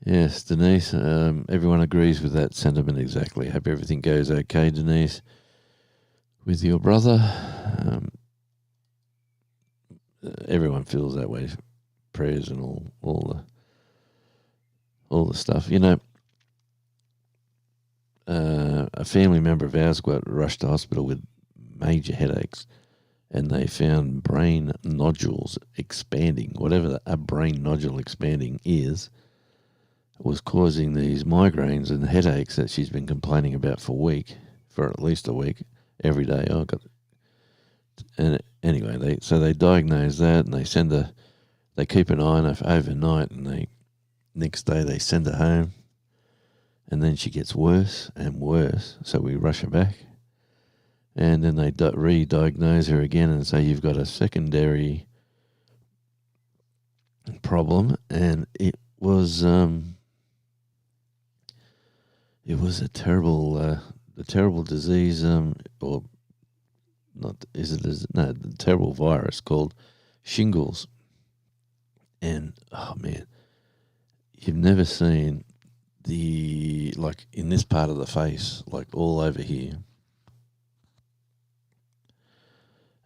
Yes, Denise, everyone agrees with that sentiment exactly. Hope everything goes okay, Denise, with your brother. Everyone feels that way. Prayers and all the stuff. A family member of ours got rushed to hospital with major headaches, and they found brain nodules expanding. Whatever a brain nodule expanding is, was causing these migraines and headaches that she's been complaining about for at least a week, every day. And anyway, they diagnose that, and they keep an eye on her overnight, and next day they send her home, and then she gets worse and worse. So we rush her back, and then they re-diagnose her again and say you've got a secondary problem, and it was a terrible disease, or not? The terrible virus called shingles. And oh man, you've never seen in this part of the face, like all over here.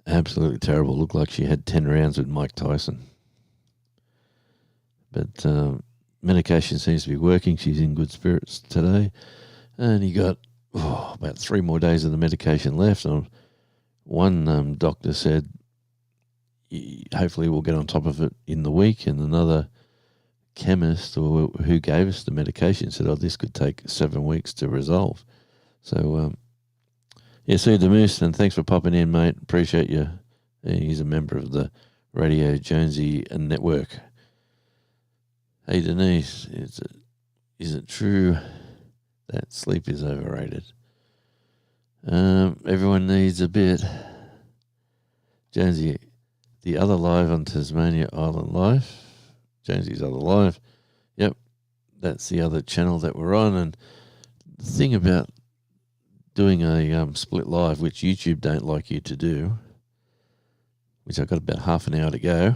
Absolutely terrible. Looked like she had 10 rounds with Mike Tyson. But medication seems to be working. She's in good spirits today. And he got about 3 more days of the medication left. And one doctor said, hopefully we'll get on top of it in the week. And another chemist or who gave us the medication said, this could take 7 weeks to resolve. So, see you, Demoose, and thanks for popping in, mate. Appreciate you. He's a member of the Radio Jonesy Network. Hey, Denise, is it true that sleep is overrated? Everyone needs a bit. Jonesy, the other live on Tasmania Island Live. Jonesy's other live. Yep, that's the other channel that we're on. And the thing about doing a split live, which YouTube don't like you to do, which I've got about half an hour to go.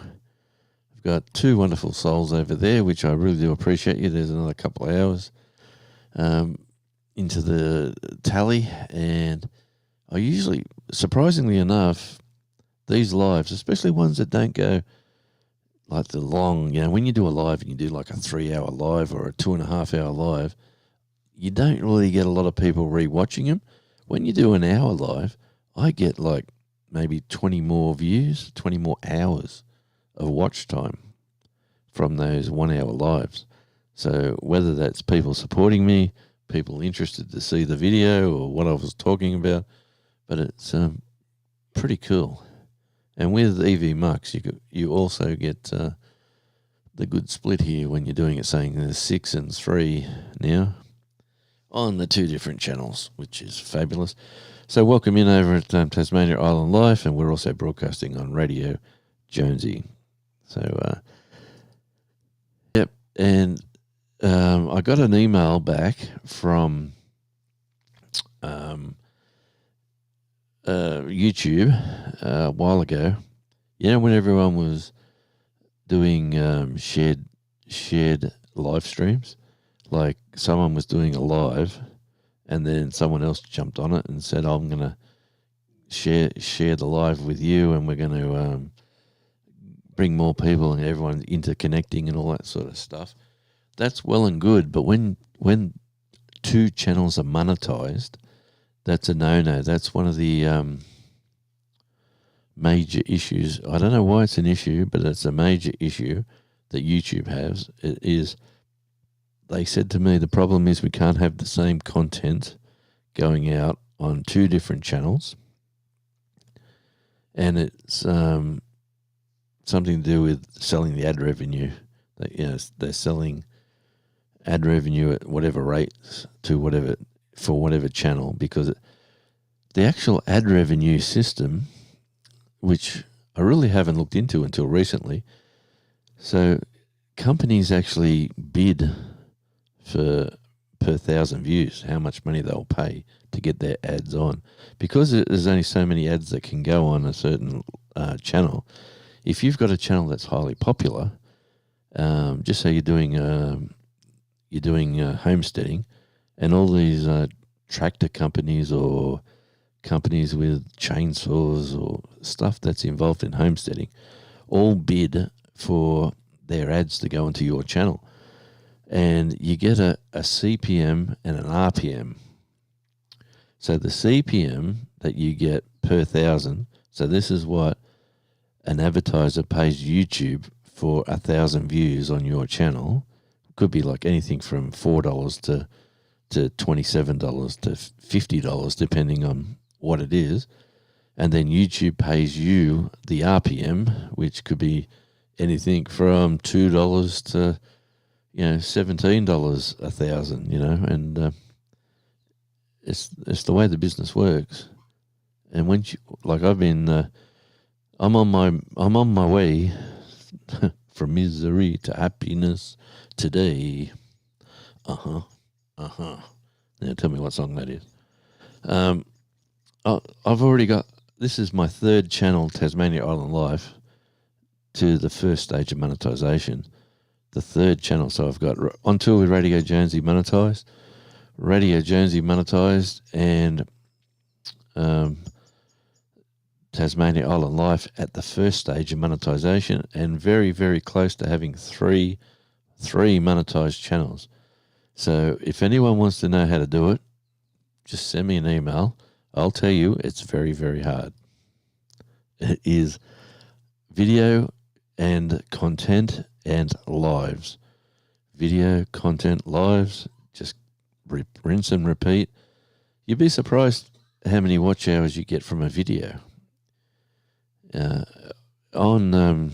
I've got 2 wonderful souls over there, which I really do appreciate you. There's another couple of hours into the tally. And I usually, surprisingly enough, these lives, especially ones that don't go like the long, when you do a live and you do like a 3-hour live or a 2.5-hour live, you don't really get a lot of people re-watching them. When you do an hour live, I get like maybe 20 more views, 20 more hours of watch time from those 1-hour lives. So whether that's people supporting me, people interested to see the video or what I was talking about, but it's pretty cool. And with EV Mux, you also get the good split here when you're doing it, saying there's 6 and 3 now on the 2 different channels, which is fabulous. So welcome in over at Tasmania Island Life, and we're also broadcasting on Radio Jonesy. So, yep, and I got an email back from YouTube a while ago. When everyone was doing shared live streams, like someone was doing a live and then someone else jumped on it and said, I'm going to share the live with you, and we're going to bring more people and everyone interconnecting and all that sort of stuff. That's well and good, but when 2 channels are monetized, that's a no-no. That's one of the major issues. I don't know why it's an issue, but it's a major issue that YouTube has. It is, they said to me, the problem is we can't have the same content going out on 2 different channels. And it's something to do with selling the ad revenue. They're selling ad revenue at whatever rates for whatever channel, because the actual ad revenue system, which I really haven't looked into until recently. So companies actually bid for per 1,000 views, how much money they'll pay to get their ads on. Because there's only so many ads that can go on a certain channel. If you've got a channel that's highly popular, just say you're doing homesteading, and all these tractor companies or companies with chainsaws or stuff that's involved in homesteading all bid for their ads to go into your channel. And you get a CPM and an RPM. So the CPM that you get per 1,000, so this is what an advertiser pays YouTube for 1,000 views on your channel. Could be like anything from $4 to $27 to $50, depending on what it is. And then YouTube pays you the RPM, which could be anything from $2 to $17 1,000. And it's the way the business works. And when I'm on my way from misery to happiness today. Now tell me what song that is. I've already got, this is my 3rd channel, Tasmania Island Life, to the first stage of monetization. The 3rd channel. So I've got On Tour with Radio Jonesy monetized, and Tasmania Island Life at the first stage of monetization, and very, very close to having three monetized channels. So if anyone wants to know how to do it, just send me an email. I'll tell you, it's very, very hard. It is video and content and lives. Video, content, lives, just rinse and repeat. You'd be surprised how many watch hours you get from a video. On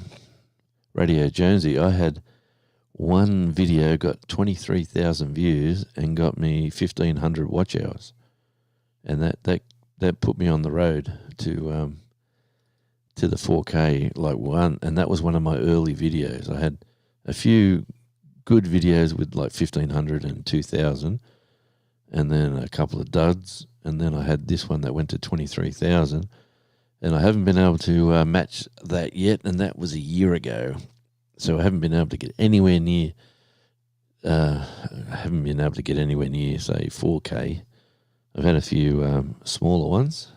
Radio Jonesy, I had one video got 23,000 views and got me 1,500 watch hours, and that put me on the road to the 4K like one, and that was one of my early videos. I had a few good videos with like 1,500 and 2,000, and then a couple of duds, and then I had this one that went to 23,000. And I haven't been able to match that yet, and that was a year ago. So I haven't been able to get anywhere near. Say 4K. I've had a few smaller ones.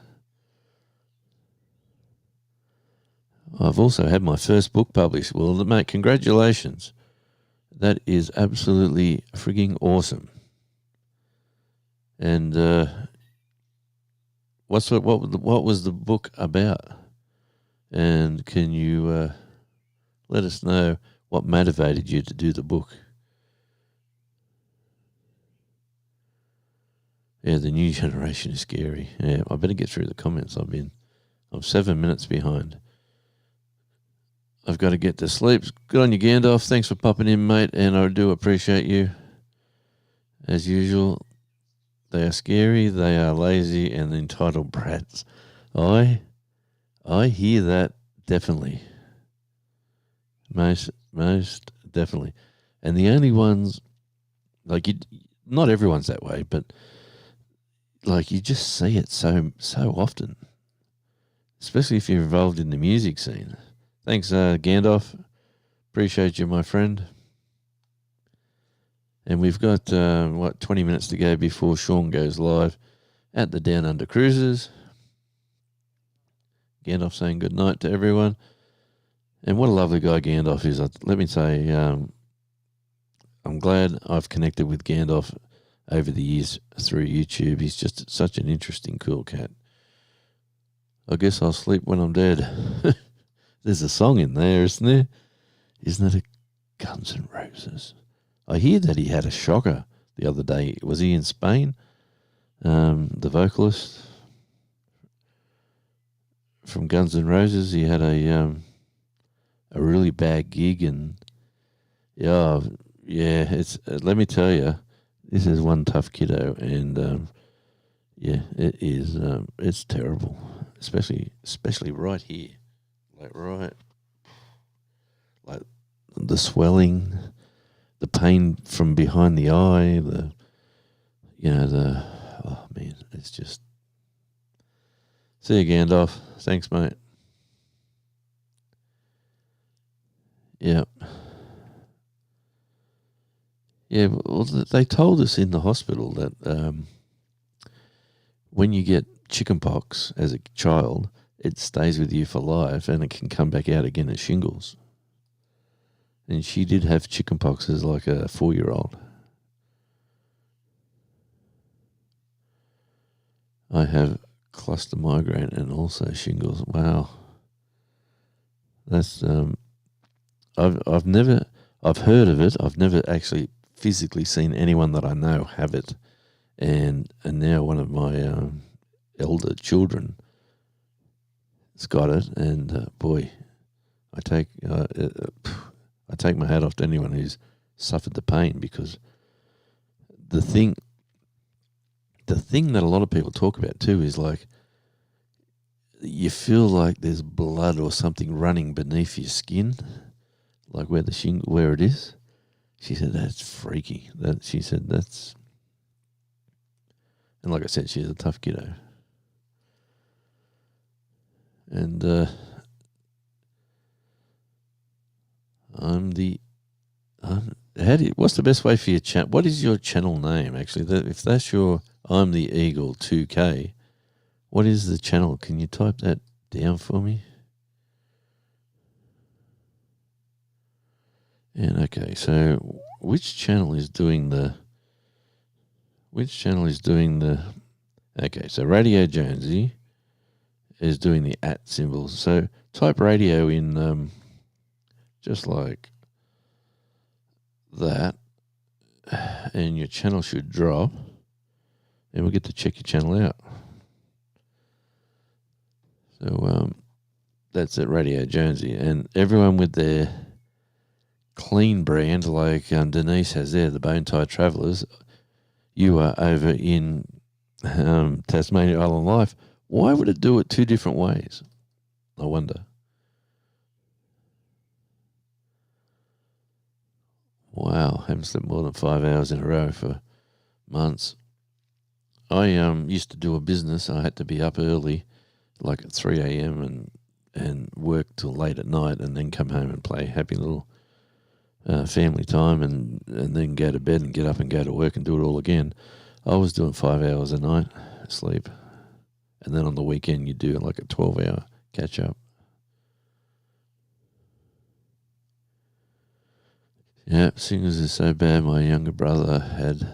I've also had my first book published. Well, mate, congratulations! That is absolutely frigging awesome. And what was the book about? And can you let us know what motivated you to do the book? Yeah, the new generation is scary. Yeah, I better get through the comments. I'm 7 minutes behind. I've got to get to sleep. Good on you, Gandalf. Thanks for popping in, mate, and I do appreciate you. As usual, they are scary, they are lazy, and entitled brats. I hear that definitely. Most definitely. And the only ones, not everyone's that way, but like you just see it so often, especially if you're involved in the music scene. Thanks, Gandalf. Appreciate you, my friend. And we've got, 20 minutes to go before Sean goes live at the Down Under Cruises. Gandalf saying good night to everyone. And what a lovely guy Gandalf is. Let me say, I'm glad I've connected with Gandalf over the years through YouTube. He's just such an interesting, cool cat. I guess I'll sleep when I'm dead. There's a song in there, isn't there? Isn't it a Guns N' Roses? I hear that he had a shocker the other day. Was he in Spain? The vocalist from Guns N' Roses, he had a really bad gig, and it's let me tell you, this is one tough kiddo, and it is. It's terrible, especially right here, like the swelling. The pain from behind the eye, oh man, it's just. See you, Gandalf. Thanks, mate. Yeah. Yeah, well, they told us in the hospital that when you get chickenpox as a child, it stays with you for life and it can come back out again as shingles. And she did have chickenpox as like a 4-year-old. I have cluster migraine and also shingles. Wow. That's I've heard of it. I've never actually physically seen anyone that I know have it. And now one of my elder children has got it, and boy, I take my hat off to anyone who's suffered the pain, because the thing that a lot of people talk about too is like you feel like there's blood or something running beneath your skin, like where it is. She said that's freaky. And like I said, she's a tough kiddo. And what's the best way for your chat? What is your channel name, actually? If that's your I'm the Eagle 2K, what is the channel? Can you type that down for me. And okay, so which channel is doing the? Okay, so Radio Jonesy is doing the @ symbols. So type radio in just like that, and your channel should drop, and we'll get to check your channel out. So that's at Radio Jonesy, and everyone with their clean brand, like Denise has there, the Bone Tie Travellers, you are over in Tasmania Island Life. Why would it do it two different ways? I wonder. Wow, haven't slept more than 5 hours in a row for months. I used to do a business. I had to be up early, like at 3 a.m. and work till late at night, and then come home and play happy little family time, and then go to bed and get up and go to work and do it all again. I was doing 5 hours a night sleep, and then on the weekend you do like a 12-hour catch up. Yeah, singers is so bad. My younger brother had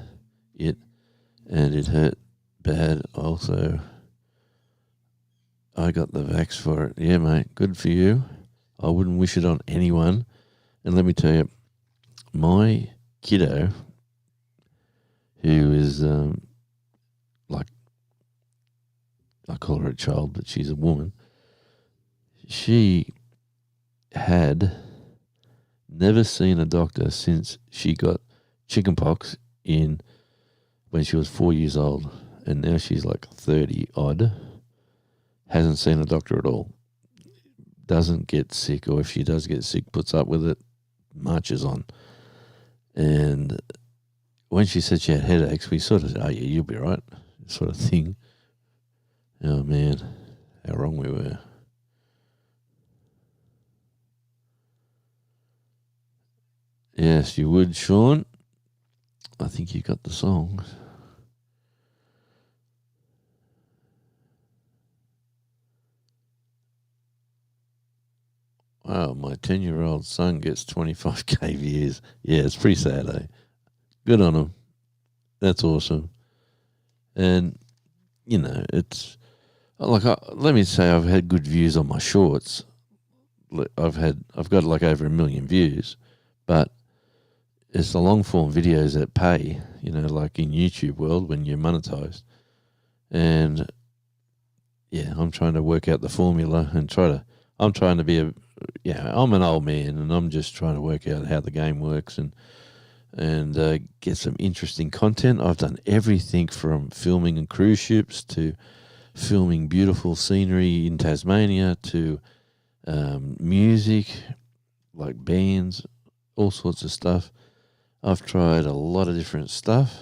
it, and it hurt bad also. I got the vax for it. Yeah, mate, good for you. I wouldn't wish it on anyone. And let me tell you, my kiddo, who is like, I call her a child, but she's a woman, she had never seen a doctor since she got chickenpox when she was 4 years old, and now she's like 30 odd. Hasn't seen a doctor at all. Doesn't get sick, or if she does get sick, puts up with it, marches on. And when she said she had headaches, we sort of said, "Oh yeah, you'll be right," sort of thing. Oh man, how wrong we were. Yes, you would, Sean. I think you got the song. Wow, my 10-year-old son gets 25k views. Yeah, it's pretty sad, eh? Good on him. That's awesome. And, you know, it's like, let me say I've had good views on my shorts. I've got like over 1 million views, but it's the long form videos that pay, you know, like in YouTube world when you're monetized. And yeah, I'm trying to work out the formula and I'm trying to be I'm an old man, and I'm just trying to work out how the game works and get some interesting content. I've done everything from filming in cruise ships to filming beautiful scenery in Tasmania to music, like bands, all sorts of stuff. I've tried a lot of different stuff.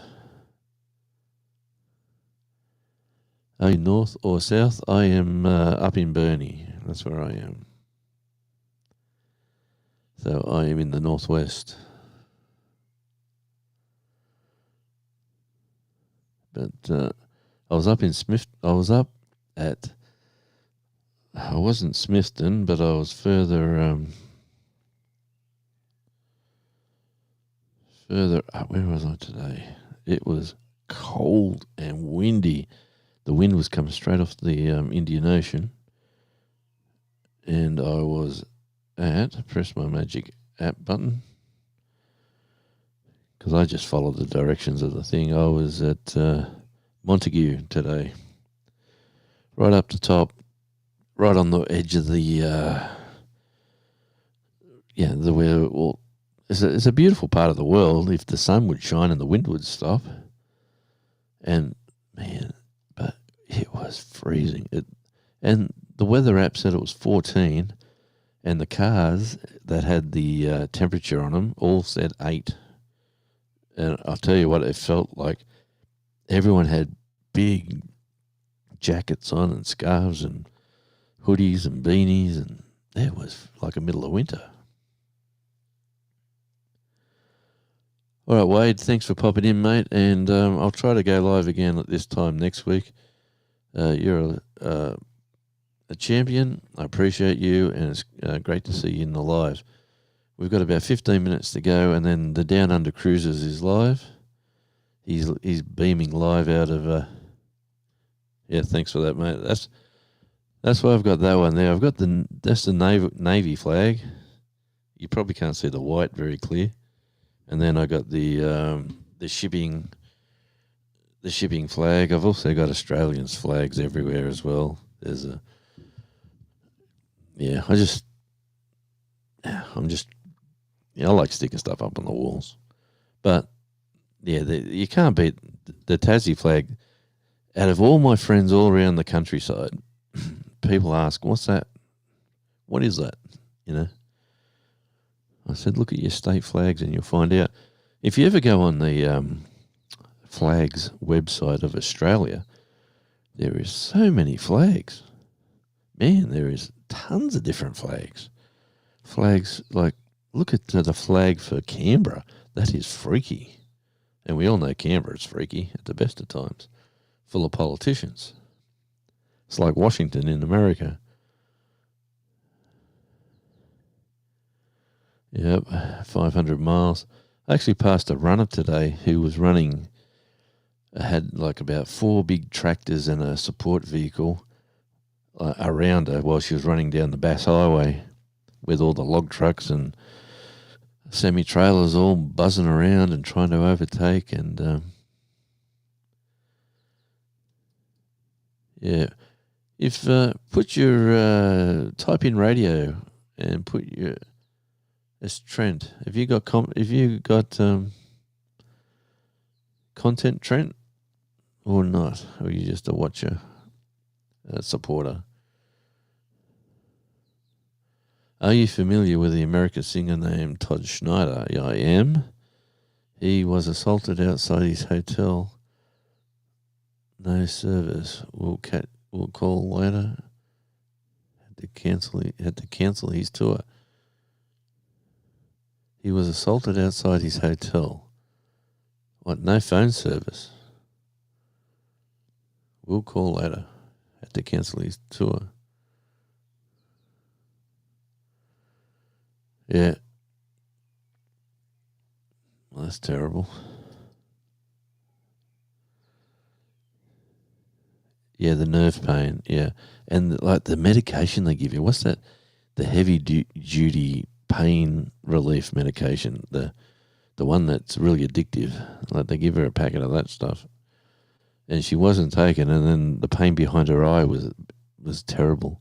Are you north or south? I am up in Burnie. That's where I am. So I am in the northwest. But I was up in I wasn't Smithton, but I was further up. Where was I today? It was cold and windy. The wind was coming straight off the Indian Ocean. And I was press my magic app button, because I just followed the directions of the thing. I was at Montague today, right up the top, right on the edge of it's a beautiful part of the world if the sun would shine and the wind would stop. And man, but it was freezing. And the weather app said it was 14, and the cars that had the temperature on them all said 8. And I'll tell you what, it felt like everyone had big jackets on and scarves and hoodies and beanies, and it was like the middle of winter. All right, Wade, thanks for popping in, mate, and I'll try to go live again at this time next week. You're a champion. I appreciate you, and it's great to see you in the live. We've got about 15 minutes to go, and then the Down Under Cruises is live. He's beaming live out of. Yeah, thanks for that, mate. That's why I've got that one there. I've got that's the Navy flag. You probably can't see the white very clear, and then I got the shipping flag. I've also got Australians flags everywhere as well. There's I like sticking stuff up on the walls, but yeah, you can't beat the Tassie flag. Out of all my friends all around the countryside, people ask, "What's that? What is that?" You know. I said, "Look at your state flags, and you'll find out." If you ever go on the flags website of Australia, there is so many flags. Man, there is tons of different flags. Flags like, look at the flag for Canberra. That is freaky. And we all know Canberra's freaky at the best of times. Full of politicians. It's like Washington in America. Yep, 500 miles. I actually passed a runner today who was running, had like about 4 big tractors and a support vehicle around her while she was running down the Bass Highway with all the log trucks and semi-trailers all buzzing around and trying to overtake. And yeah, if put your type in radio and put your it's Trent. Have you got content, Trent, or not? Or are you just a watcher, a supporter? Are you familiar with the American singer named Todd Schneider? Yeah, I am. He was assaulted outside his hotel. No service. We'll call later. Had to cancel his tour. He was assaulted outside his hotel. What? No phone service. We'll call later. Had to cancel his tour. Yeah. Well, that's terrible. Yeah, the nerve pain. Yeah. And like the medication they give you. What's that? The heavy duty pain relief medication. The one that's really addictive. Like they give her a packet of that stuff. And she wasn't taking, and then the pain behind her eye was terrible.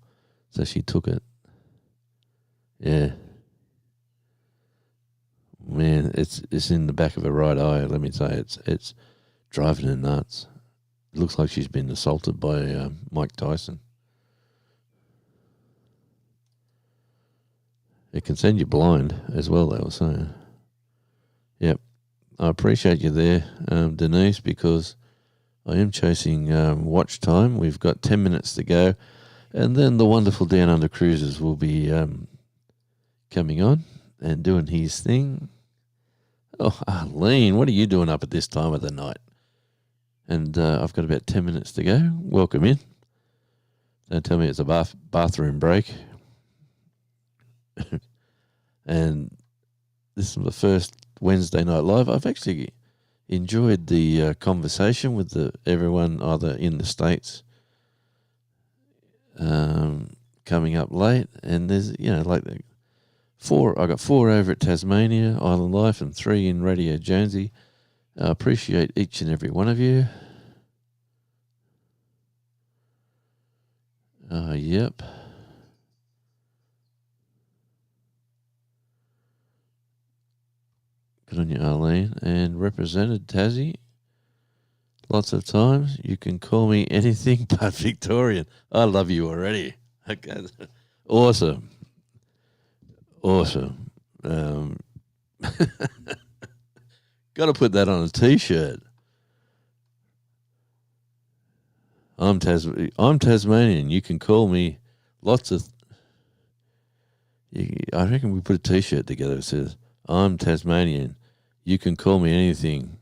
So she took it. Yeah. Man, it's in the back of her right eye. Let me tell you, it's driving her nuts. It looks like she's been assaulted by Mike Tyson. It can send you blind as well, they were saying. Yep. I appreciate you there, Denise, because I am chasing watch time. We've got 10 minutes to go. And then the wonderful Down Under Cruises will be coming on and doing his thing. Oh, Arlene, what are you doing up at this time of the night? And I've got about 10 minutes to go. Welcome in. Don't tell me it's a bathroom break. And this is the first Wednesday night live. I've actually enjoyed the conversation with everyone either in the States coming up late. And there's, like I got 4 over at Tasmania, Island Life, and 3 in Radio Jonesy. I appreciate each and every one of you. Yep. Good on you, Arlene. And represented Tassie lots of times. You can call me anything but Victorian. I love you already. Okay. Awesome. Got to put that on a T-shirt. I'm Tasmanian. You can call me lots of... I reckon we put a T-shirt together that says, I'm Tasmanian. You can call me anything,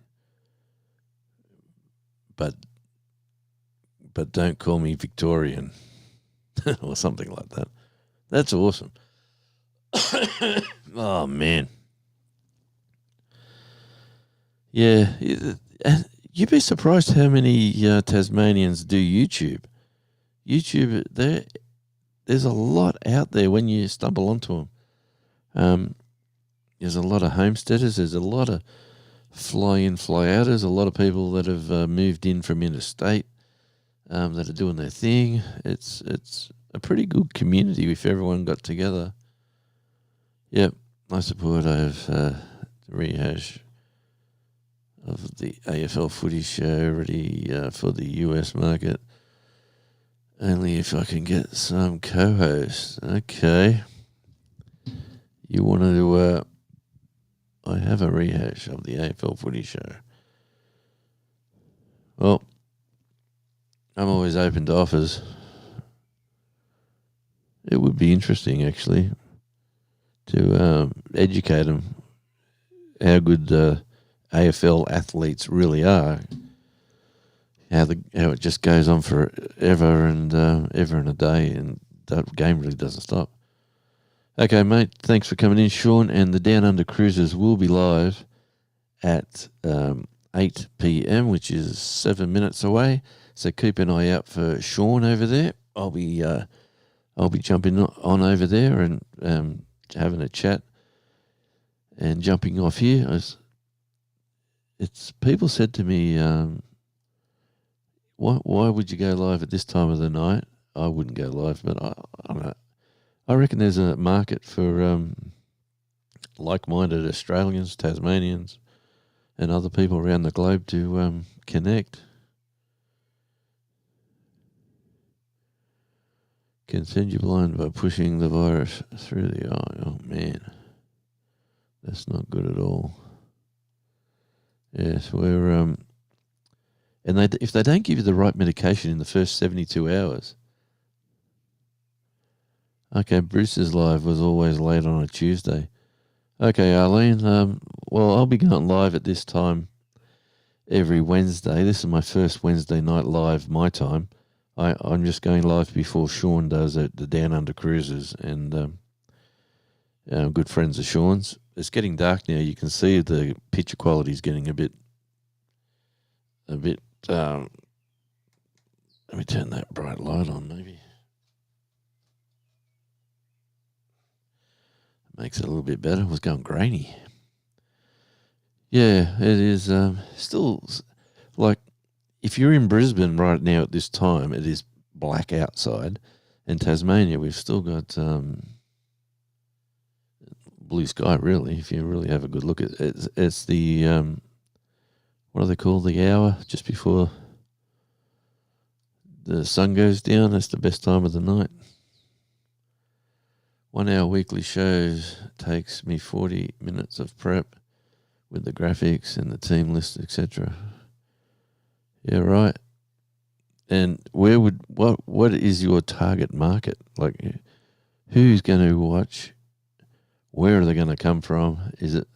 but don't call me Victorian. or something like that. That's awesome. Oh man, yeah. You'd be surprised how many Tasmanians do YouTube. YouTube, there's a lot out there when you stumble onto them. There's a lot of homesteaders. There's a lot of fly in, fly outers. A lot of people that have moved in from interstate that are doing their thing. It's a pretty good community if everyone got together. Yep, I support. I have the rehash of the AFL footy show ready for the US market. Only if I can get some co-hosts. Okay. You want to... I have a rehash of the AFL footy show. Well, I'm always open to offers. It would be interesting, actually, to educate them how good AFL athletes really are. How it just goes on forever and ever and a day, and that game really doesn't stop. Okay, mate, thanks for coming in, Sean, and the Down Under Cruisers will be live at 8 p.m, which is 7 minutes away. So keep an eye out for Sean over there. I'll be jumping on over there and having a chat and jumping off here. It's people said to me, why would you go live at this time of the night? I wouldn't go live, but I don't know. I reckon there's a market for like-minded Australians, Tasmanians, and other people around the globe to connect. Can send you blind by pushing the virus through the eye. Oh, man. That's not good at all. Yes, we're... and if they don't give you the right medication in the first 72 hours... Okay, Bruce's live was always late on a Tuesday. Okay, Arlene. Well, I'll be going live at this time every Wednesday. This is my first Wednesday night live, my time. I'm just going live before Sean does at the Down Under Cruisers, and good friends of Sean's. It's getting dark now. You can see the picture quality is getting a bit. Let me turn that bright light on, maybe. Makes it a little bit better. It was going grainy. Yeah, it is still like if you're in Brisbane right now at this time, it is black outside. In Tasmania, we've still got blue sky, really, if you really have a good look at it. It's the, what do they call the hour just before the sun goes down? That's the best time of the night. 1 hour weekly shows takes me 40 minutes of prep with the graphics and the team list, etc. Yeah, right. And what is your target market? Like, who's going to watch? Where are they going to come from? Is it?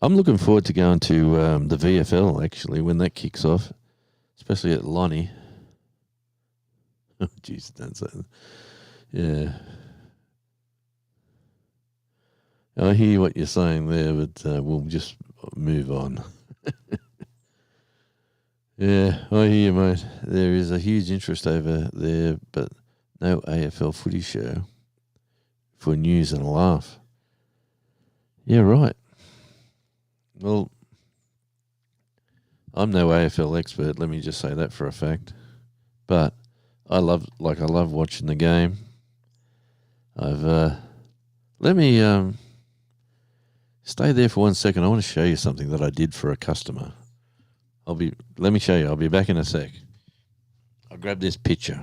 I'm looking forward to going to the VFL, actually, when that kicks off, especially at Lonnie. Oh, jeez, don't say that. Yeah. I hear what you're saying there, but we'll just move on. Yeah, I hear you, mate. There is a huge interest over there, but no AFL footy show for news and a laugh. Yeah, right. Well, I'm no AFL expert, let me just say that for a fact. But I love watching the game. Let me stay there for 1 second. I want to show you something that I did for a customer. Let me show you. I'll be back in a sec. I'll grab this picture.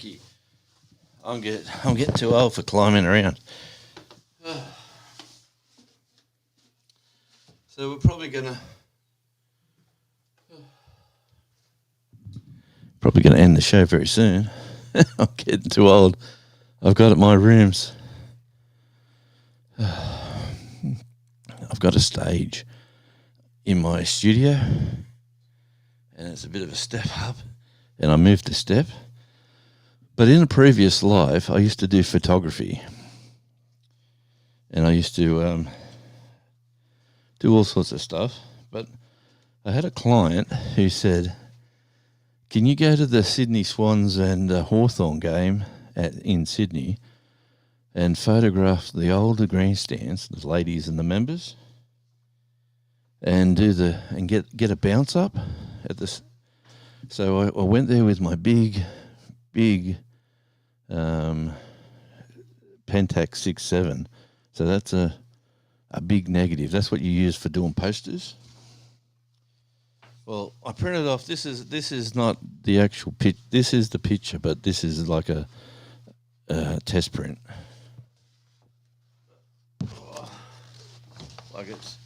crikey. I'm getting too old for climbing around. So we're probably gonna end the show very soon. I'm getting too old. I've got at my rooms. I've got a stage in my studio, and it's a bit of a step up, and I moved the step. But in a previous life, I used to do photography, and I used to do all sorts of stuff. But I had a client who said, "Can you go to the Sydney Swans and Hawthorn game in Sydney and photograph the older grandstands, the ladies and the members, and get a bounce up at this?" So I went there with my big Pentax 6.7. So that's a big negative. That's what you use for doing posters. Well, I printed off. This is not the actual pitch. This is the picture, but this is like a test print. Like it's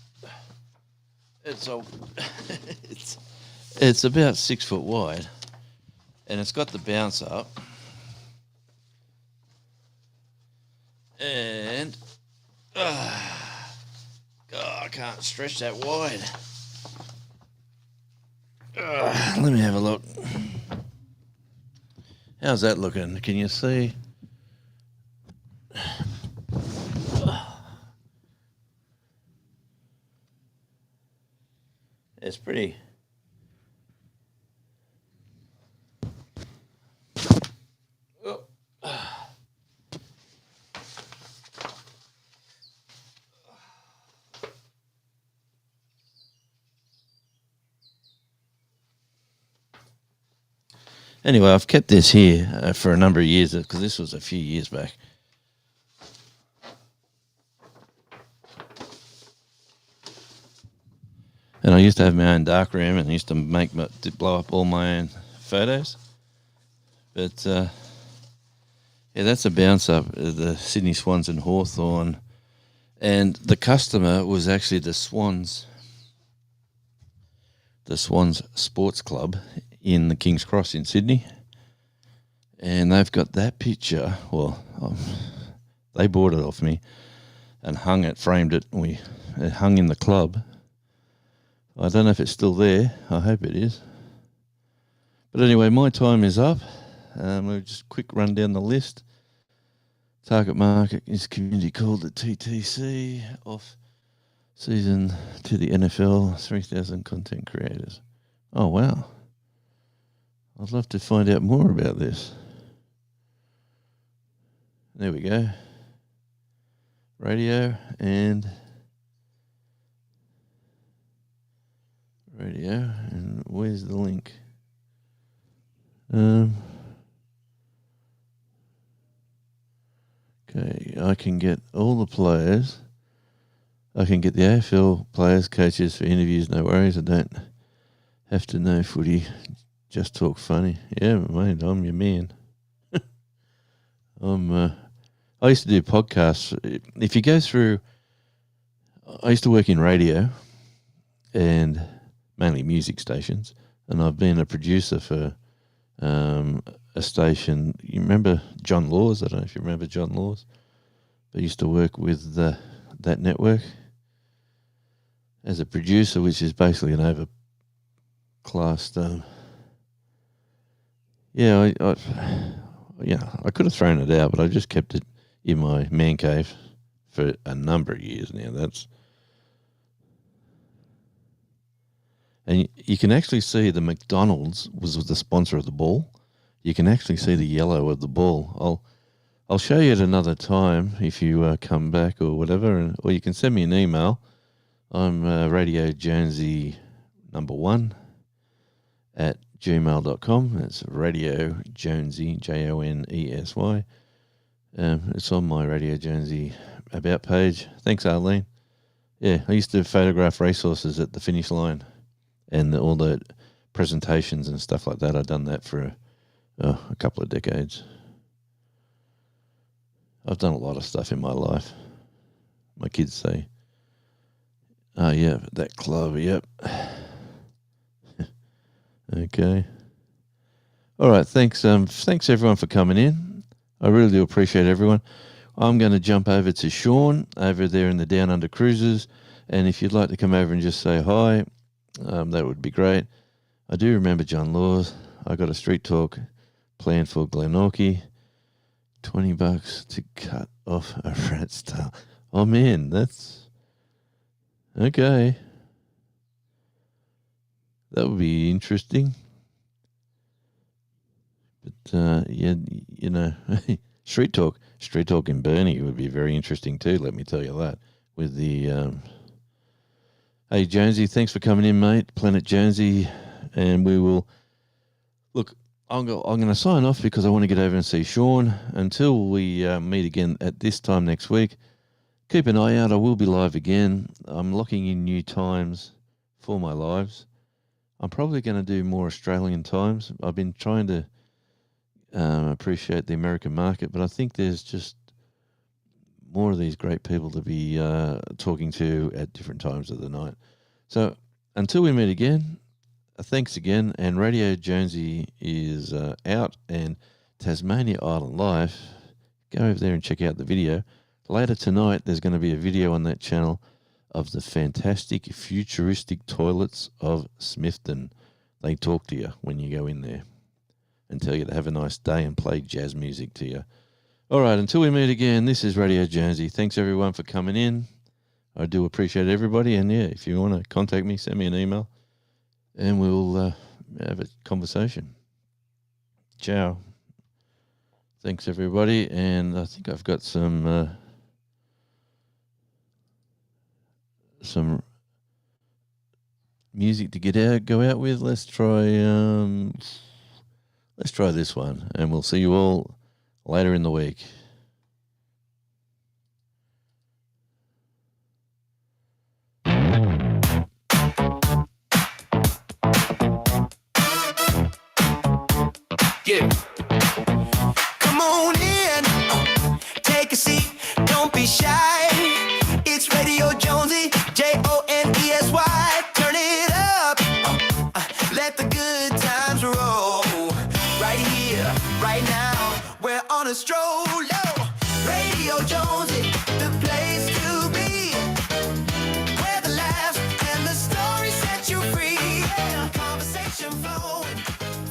it's about 6 foot wide, and it's got the bounce up, and I can't stretch that wide. Let me have a look. How's that looking? Can you see? It's pretty. Anyway, I've kept this here for a number of years because this was a few years back. And I used to have my own darkroom and I used to blow up all my own photos. But yeah, that's a bounce up, the Sydney Swans and Hawthorn. And the customer was actually the Swans Sports Club in the King's Cross in Sydney. And they've got that picture. Well, they bought it off me and hung it, framed it, and it hung in the club. I don't know if it's still there. I hope it is. But anyway, my time is up. We'll just quick run down the list. Target market is community called the TTC, off season to the NFL, 3,000 content creators. Oh, wow. I'd love to find out more about this. There we go. Radio, and where's the link? Okay, I can get all the players. I can get the AFL players, coaches for interviews, no worries. I don't have to know footy, just talk funny. Yeah, mate, I'm your man. I used to do podcasts. If you go through, I used to work in radio and mainly music stations, and I've been a producer for a station. You remember John Laws? I don't know if you remember John Laws. I used to work with that network as a producer, which is basically an overclassed. I could have thrown it out, but I just kept it in my man cave for a number of years now. And you can actually see the McDonald's was the sponsor of the ball. You can actually see the yellow of the ball. I'll show you at another time if you come back or whatever, or you can send me an email. I'm Radio Jonesy #1 at gmail.com. That's Radio Jonesy, Jonesy. It's on my Radio Jonesy about page. Thanks, Arlene. Yeah, I used to photograph racehorses at the finish line and all the presentations and stuff like that. I've done that for Oh, a couple of decades. I've done a lot of stuff in my life. My kids say, "Oh yeah, that club, yep." Okay. All right. Thanks. Thanks everyone for coming in. I really do appreciate everyone. I'm going to jump over to Sean over there in the Down Under Cruises, and if you'd like to come over and just say hi, that would be great. I do remember John Laws. I got a street talk planned for Glenorchy. $20 to cut off a rat's tail. Oh man, that's okay. That would be interesting. But yeah, you know, street talk in Burnie would be very interesting too. Let me tell you that. With the hey Jonesy, thanks for coming in, mate. Planet Jonesy, and we will look. I'm going to sign off because I want to get over and see Sean. Until we meet again at this time next week, keep an eye out. I will be live again. I'm locking in new times for my lives. I'm probably going to do more Australian times. I've been trying to appreciate the American market, but I think there's just more of these great people to be talking to at different times of the night. So until we meet again, thanks again. And Radio Jonesy is out, and Tasmania Island Life. Go over there and check out the video. Later tonight, there's going to be a video on that channel of the fantastic futuristic toilets of Smithton. They talk to you when you go in there and tell you to have a nice day and play jazz music to you. All right, until we meet again, this is Radio Jonesy. Thanks, everyone, for coming in. I do appreciate everybody. And, yeah, if you want to contact me, send me an email, and we'll have a conversation. Ciao. Thanks, everybody. And I think I've got some music to go out with. Let's try this one, and we'll see you all later in the week. Yeah. Come on in, take a seat, don't be shy. It's Radio Jonesy, Jonesy. Turn it up, let the good times roll. Right here, right now, we're on a stroll. Radio Jonesy, the place to be, where the laughs and the stories set you free. Yeah. Conversation flowing,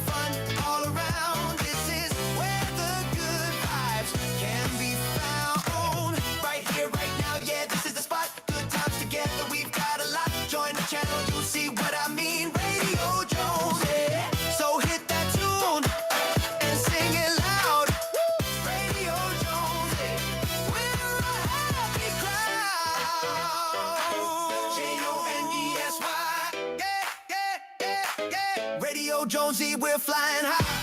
fun all around. This is where the good vibes can be found. Right here, right now, yeah, this is the spot. Good times together, we've got a lot. Join the channel, you'll see what I mean. Radio Jonesy, so hit that tune and sing it loud. Radio Jonesy, we're a happy crowd. Jonesy, yeah, yeah, yeah, yeah. Radio Jonesy, we're flying high.